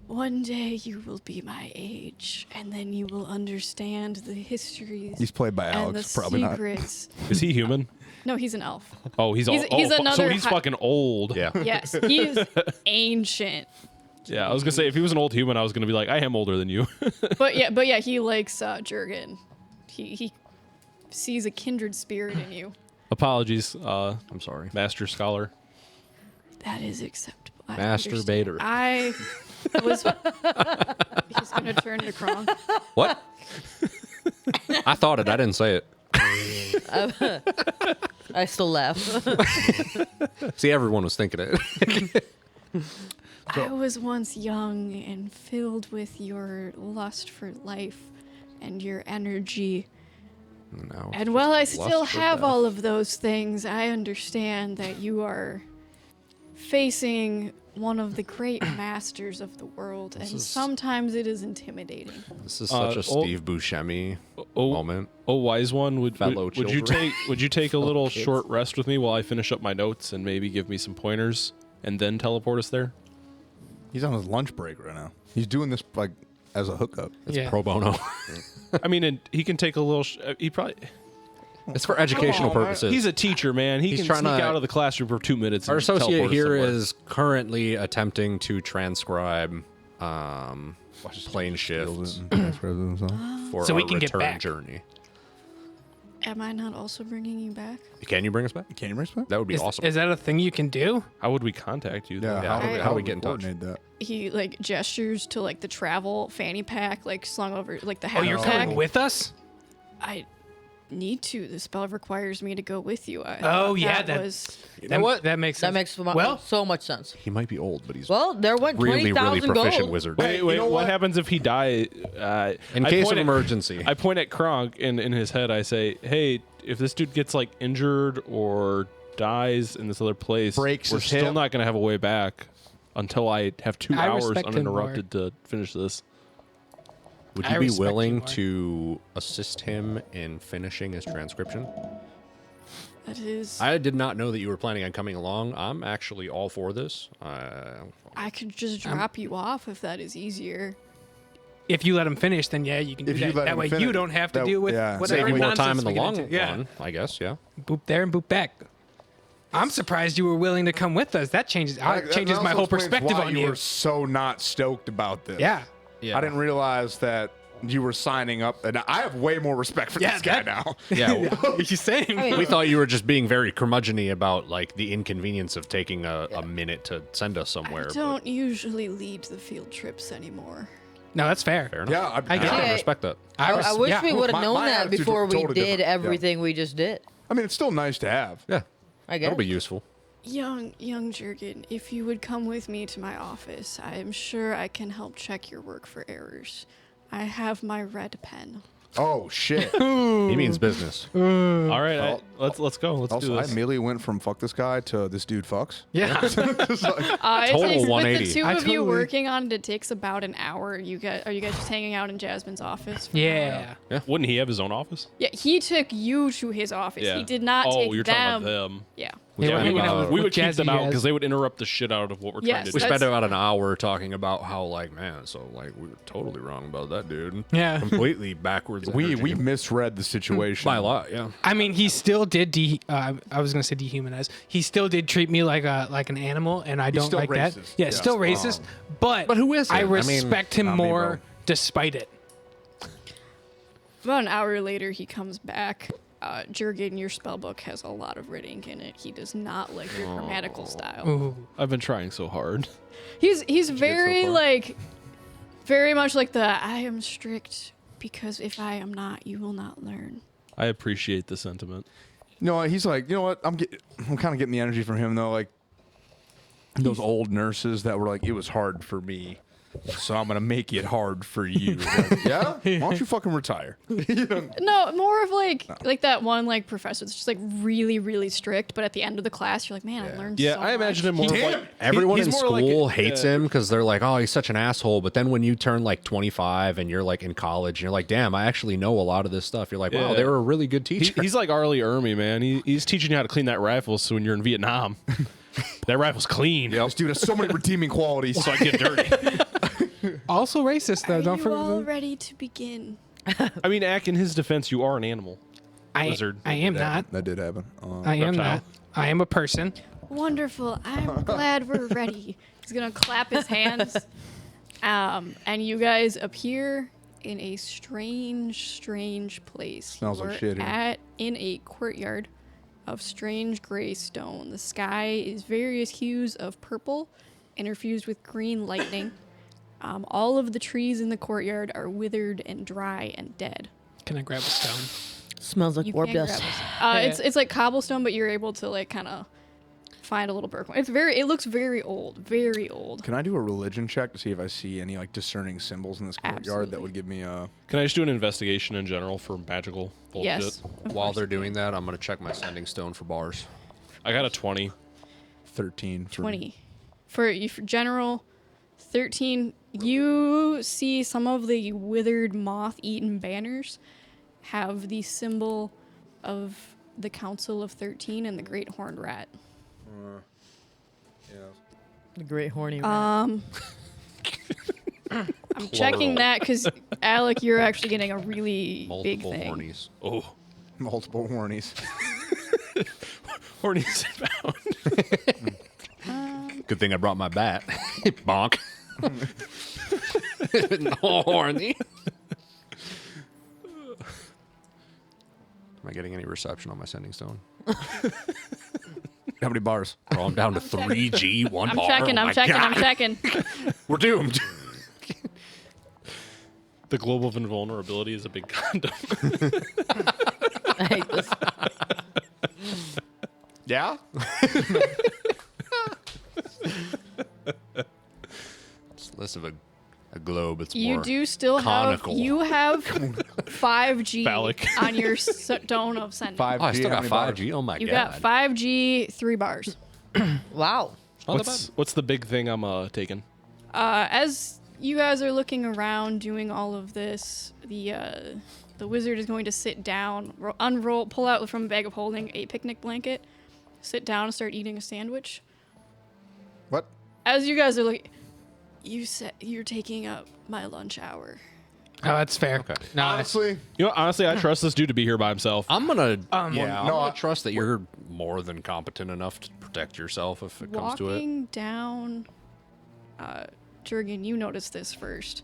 One day you will be my age, and then you will understand the histories He's played by and Alex, the probably not. secrets. Is he human? No, he's an elf. Oh, he's He's- old. he's So another he's hi- fucking old. Yeah. Yes, he's ancient. Yeah, I was gonna say if he was an old human, I was gonna be like, I am older than you. But yeah, he likes Jurgen. He sees a kindred spirit in you. Apologies, I'm sorry. Master Scholar. That is acceptable. I Masturbator. understand. I was. He's gonna turn to Kronk. What? I thought it. I didn't say it. I still laugh. See, everyone was thinking it. I was once young and filled with your lust for life and your energy. No, it's And while I just still lust for have death. all of those things, I understand that you are facing one of the great masters of the world, and is- sometimes it is intimidating. This is such a old- Steve Buscemi Oh, moment. oh, wise one, Fellow would you children. take a little kids. short rest with me while I finish up my notes and maybe give me some pointers and then teleport us there? He's on his lunch break right now. He's doing this like as a hookup. It's Yeah. pro bono. I mean, and he can take a little. He probably. It's for educational purposes. He's a teacher, man. He He's can trying sneak to- out of the classroom for 2 minutes. Our and associate teleport us here somewhere. is currently attempting to transcribe plane shift for So our we can get return back. journey. Am I not also bringing you back? Can you bring us back? Can you respect? That would be Is, awesome. is that a thing you can do? How would we contact you? Yeah. though? Yeah, I- how do we get in touch? coordinate that? He like gestures to like the travel fanny pack like slung over like the Oh, hat you're pack. coming with us? I need to. The spell requires me to go with you. I Oh, thought yeah, that that- was. You know what? That makes sense. That makes well. so much sense. He might be old, but he's Well, there went really, really 20,000 proficient gold. wizard. Wait, you know what what? happens if he die? In I case point of at- emergency. I point at Kronk, and in his head, I say, "Hey, if this dude gets like injured or dies in this other place, Breaks we're his still hip. not gonna have a way back until I have 2 I hours respect him more. uninterrupted to finish this." Would I you be respect you willing more. to assist him in finishing his transcription? That is. I did not know that you were planning on coming along. I'm actually all for this. I could just drop you off if that is easier. If you let him finish, then yeah, you can do If you that. let That him way finish- you don't have to that- deal with yeah. whatever save you more nonsense time in the we get long into. Yeah. run, I guess. Yeah. Boop there and boop back. I'm surprised you were willing to come with us. That changes That changes my also whole explains perspective why on you you. were so not stoked about this. Yeah. Yeah. I didn't realize that you were signing up, and I have way more respect for Yeah, this guy that- now. Yeah. He's saying. We thought you were just being very curmudgeon-y about like the inconvenience of taking a minute to send us somewhere. I but don't usually lead the field trips anymore. No, that's fair. fair enough. Yeah, I get I it. can Yeah. respect that. I wish we would have My- known my that attitude's before we totally did different. Yeah. everything we just did. I mean, it's still nice to have. Yeah. I guess. That'll be useful. Young Jurgen, if you would come with me to my office, I am sure I can help check your work for errors. I have my red pen. Oh shit! He means business. All right, Well, let's go. Let's Also, do I this. immediately went from fuck this guy to this dude fucks. Yeah. Just like, It Total takes, with 180. the two I of you totally- working on it, it takes about an hour. Are you guys just hanging out in Jasmine's office? Yeah. Wouldn't he have his own office? Yeah, he took you to his office. Yeah. He did not Oh, take you're them. talking about them. Yeah. They Yeah, were we hanging would- out with- We with would keep them Jazzy out guys. because they would interrupt the shit out of what we're Yes, trying to We do. spent That's- about an hour talking about how like, man, so like we were totally wrong about that dude. Yeah. Completely backwards. we energy. misread the situation by a lot, yeah. I mean, he still did I was gonna say dehumanize. He still did treat me like an animal, and I don't still like that. racist. Yeah, Yeah. still racist. But who isn't? I I mean, respect him not me, more bro. despite it. About an hour later, he comes back. Jurgen, your spell book has a lot of red ink in it. He does not like your grammatical style. Ooh. I've been trying so hard. He's so very far? very much like the I am strict because if I am not, you will not learn. I appreciate the sentiment. No, he's like, you know what? I'm kind of getting the energy from him though. Like those old nurses that were like, it was hard for me So I'm gonna make it hard for you. Like, yeah? Why don't you fucking retire? No, more of like that one like professor that's just like really, really strict, but at the end of the class you're like, man, I learned Yeah, so I imagine him much. more of Damn. like Everyone he's in more like school a- hates yeah. him because they're like, oh, he's such an asshole. But then when you turn like 25 and you're like in college and you're like, damn, I actually know a lot of this stuff. You're like, wow, Yeah. they were a really good teacher. He's like Arlie Ermy, man. He's teaching you how to clean that rifle so when you're in Vietnam, that rifle's clean. This dude has so many redeeming qualities. So I get dirty. Also racist though. Are Don't you forget. all ready to begin? I mean, Ack, in his defense, you are an animal. I Lizard. am not. That did happen. I am reptile. not. I am a person. Wonderful. I'm glad we're ready. He's gonna clap his hands, and you guys appear in a strange place. Smells like You're shit here. in a courtyard of strange gray stone. The sky is various hues of purple, interfused with green lightning. All of the trees in the courtyard are withered and dry and dead. Can I grab a stone? Smells like You warp can grab dust. it. It's like cobblestone, but you're able to like kind of find a little burnt one. It looks very old, very old. Can I do a religion check to see if I see any like discerning symbols in this courtyard Absolutely. that would give me a? Can I just do an investigation in general for magical bullshit? Yes. of While course they're you can. doing that, I'm going to check my sending stone for bars. I got a 20. 13. For 20 for general. 13. You see some of the withered, moth-eaten banners have the symbol of the Council of 13 and the Great Horned Rat. Yeah. The great horny rat. I'm checking that because Alec, you're actually getting a really big Multiple thing. hornies. Oh, Multiple hornies. hornies found. Good thing I brought my bat. Bonk. No horny. Am I getting any reception on my sending stone? How many bars? Oh, I'm down to 3G, one I'm bar. checking. Oh I'm my checking. I'm God. checking. We're doomed. The globe of invulnerability is a big condom. I hate this. Yeah. It's less of a globe. It's You more do still conical. have 5G Phallic. on your stone of sending. 5G. Oh, I still how got many bars? 5G. Oh my You God. got 5G, 3 bars. Wow. What's the big thing I'm taking? As you guys are looking around doing all of this, the wizard is going to sit down, pull out from a bag of holding a picnic blanket, sit down and start eating a sandwich. What? As you guys are like, you said you're taking up my lunch hour. Oh, that's fair. Okay. No, Honestly, You know, honestly, I trust this dude to be here by himself. I'm gonna, Um, yeah, I'm no, gonna I- trust that you're more than competent enough to protect yourself if it comes to it. Walking down, Jurgen, you notice this first.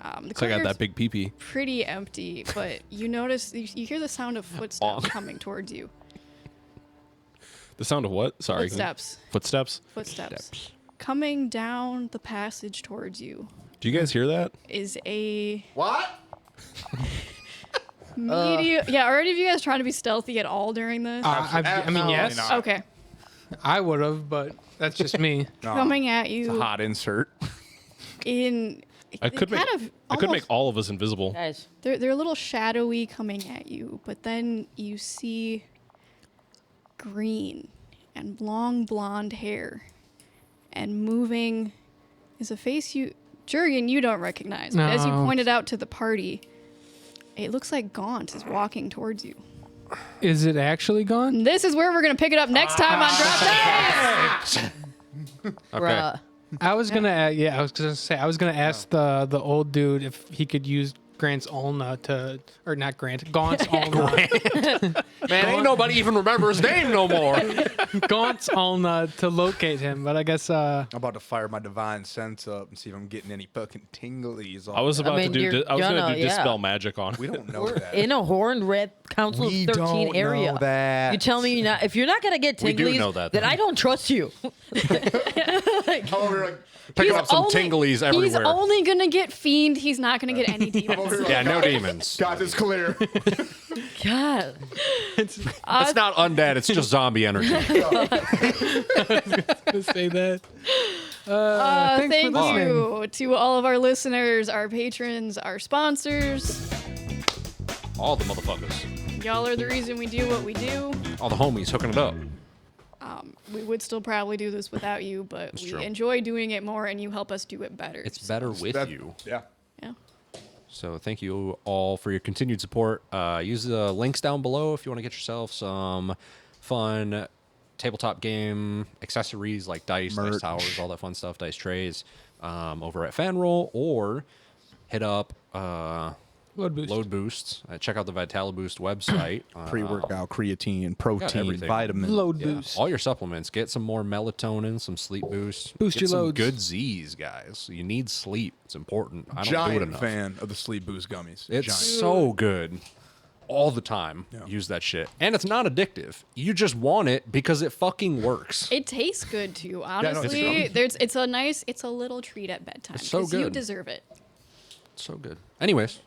The I got courtyard's that big pee-pee. pretty empty, but you notice you hear the sound of footsteps coming towards you. The sound of what? Sorry. Footsteps. Footsteps. Coming down the passage towards you Do you guys hear that? is a what? medium. Yeah, are any of you guys trying to be stealthy at all during this? I mean, Absolutely yes. not. Okay. I would have, but that's just me. No. Coming at It's a you hot insert. in. I could make. kind of I could make almost- all of us invisible. Guys. They're a little shadowy coming at you, but then you see green and long blonde hair, and moving is a face Jurgen, you don't recognize. But as you No. pointed out to the party, it looks like Gaunt is walking towards you. Is it actually gone? And this is where we're gonna pick it up next time on Drop Dice. Okay. Bruh. I was gonna, I was gonna say, I was gonna ask the old dude if he could use Grant's ulna to, or not Grant, Gaunt's ulna, Man, ain't nobody even remember his name no more. Gaunt's ulna to locate him. But I guess, I'm about to fire my divine sense up and see if I'm getting any fucking tinglies. I was about mean, to do. you're I was gonna gonna, do yeah. dispel magic on. We don't know We're that. in a horned red Council We of 13 don't area. know that. You tell me if you're not gonna get We do tinglies, know that, then though. I don't trust you. How over like Picking He's up some only- tinglies everywhere. He's only gonna get fiend. He's not gonna get any demons. Yeah, no demons. God, it's clear. God. It's not undead. It's just zombie energy. to say that. Thanks Thank for listening. you to all of our listeners, our patrons, our sponsors. All the motherfuckers. Y'all are the reason we do what we do. All the homies hooking it up. We would still probably do this without you, but That's we true. enjoy doing it more, and you help us do it better. It's better with That- you. Yeah. Yeah. So thank you all for your continued support. Use the links down below if you want to get yourself some fun tabletop game accessories like dice, dice Merch. towers, all that fun stuff, dice trays, over at Fanroll, or hit up Load boost. Load Boosts. Check out the Vitaliboost website. Pre-workout, creatine, protein, everything. vitamin. Load Yeah, boost. all your supplements. Get some more melatonin, some sleep boost. Boost Get your some loads. good Z's, guys. You need sleep. It's important. I don't do it Giant enough. fan of the Sleep Boost gummies. It's Giant. so good. All the time. Use that shit. And it's not addictive. You just want it because it fucking works. It tastes good too, no, it's honestly. good. it's a little treat at bedtime. It's so 'cause You good. deserve it. So good. Anyways,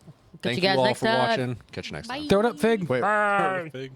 thank you you guys all next for time. watching. Catch you next time. Throw it up, Fig. Wait. Fig.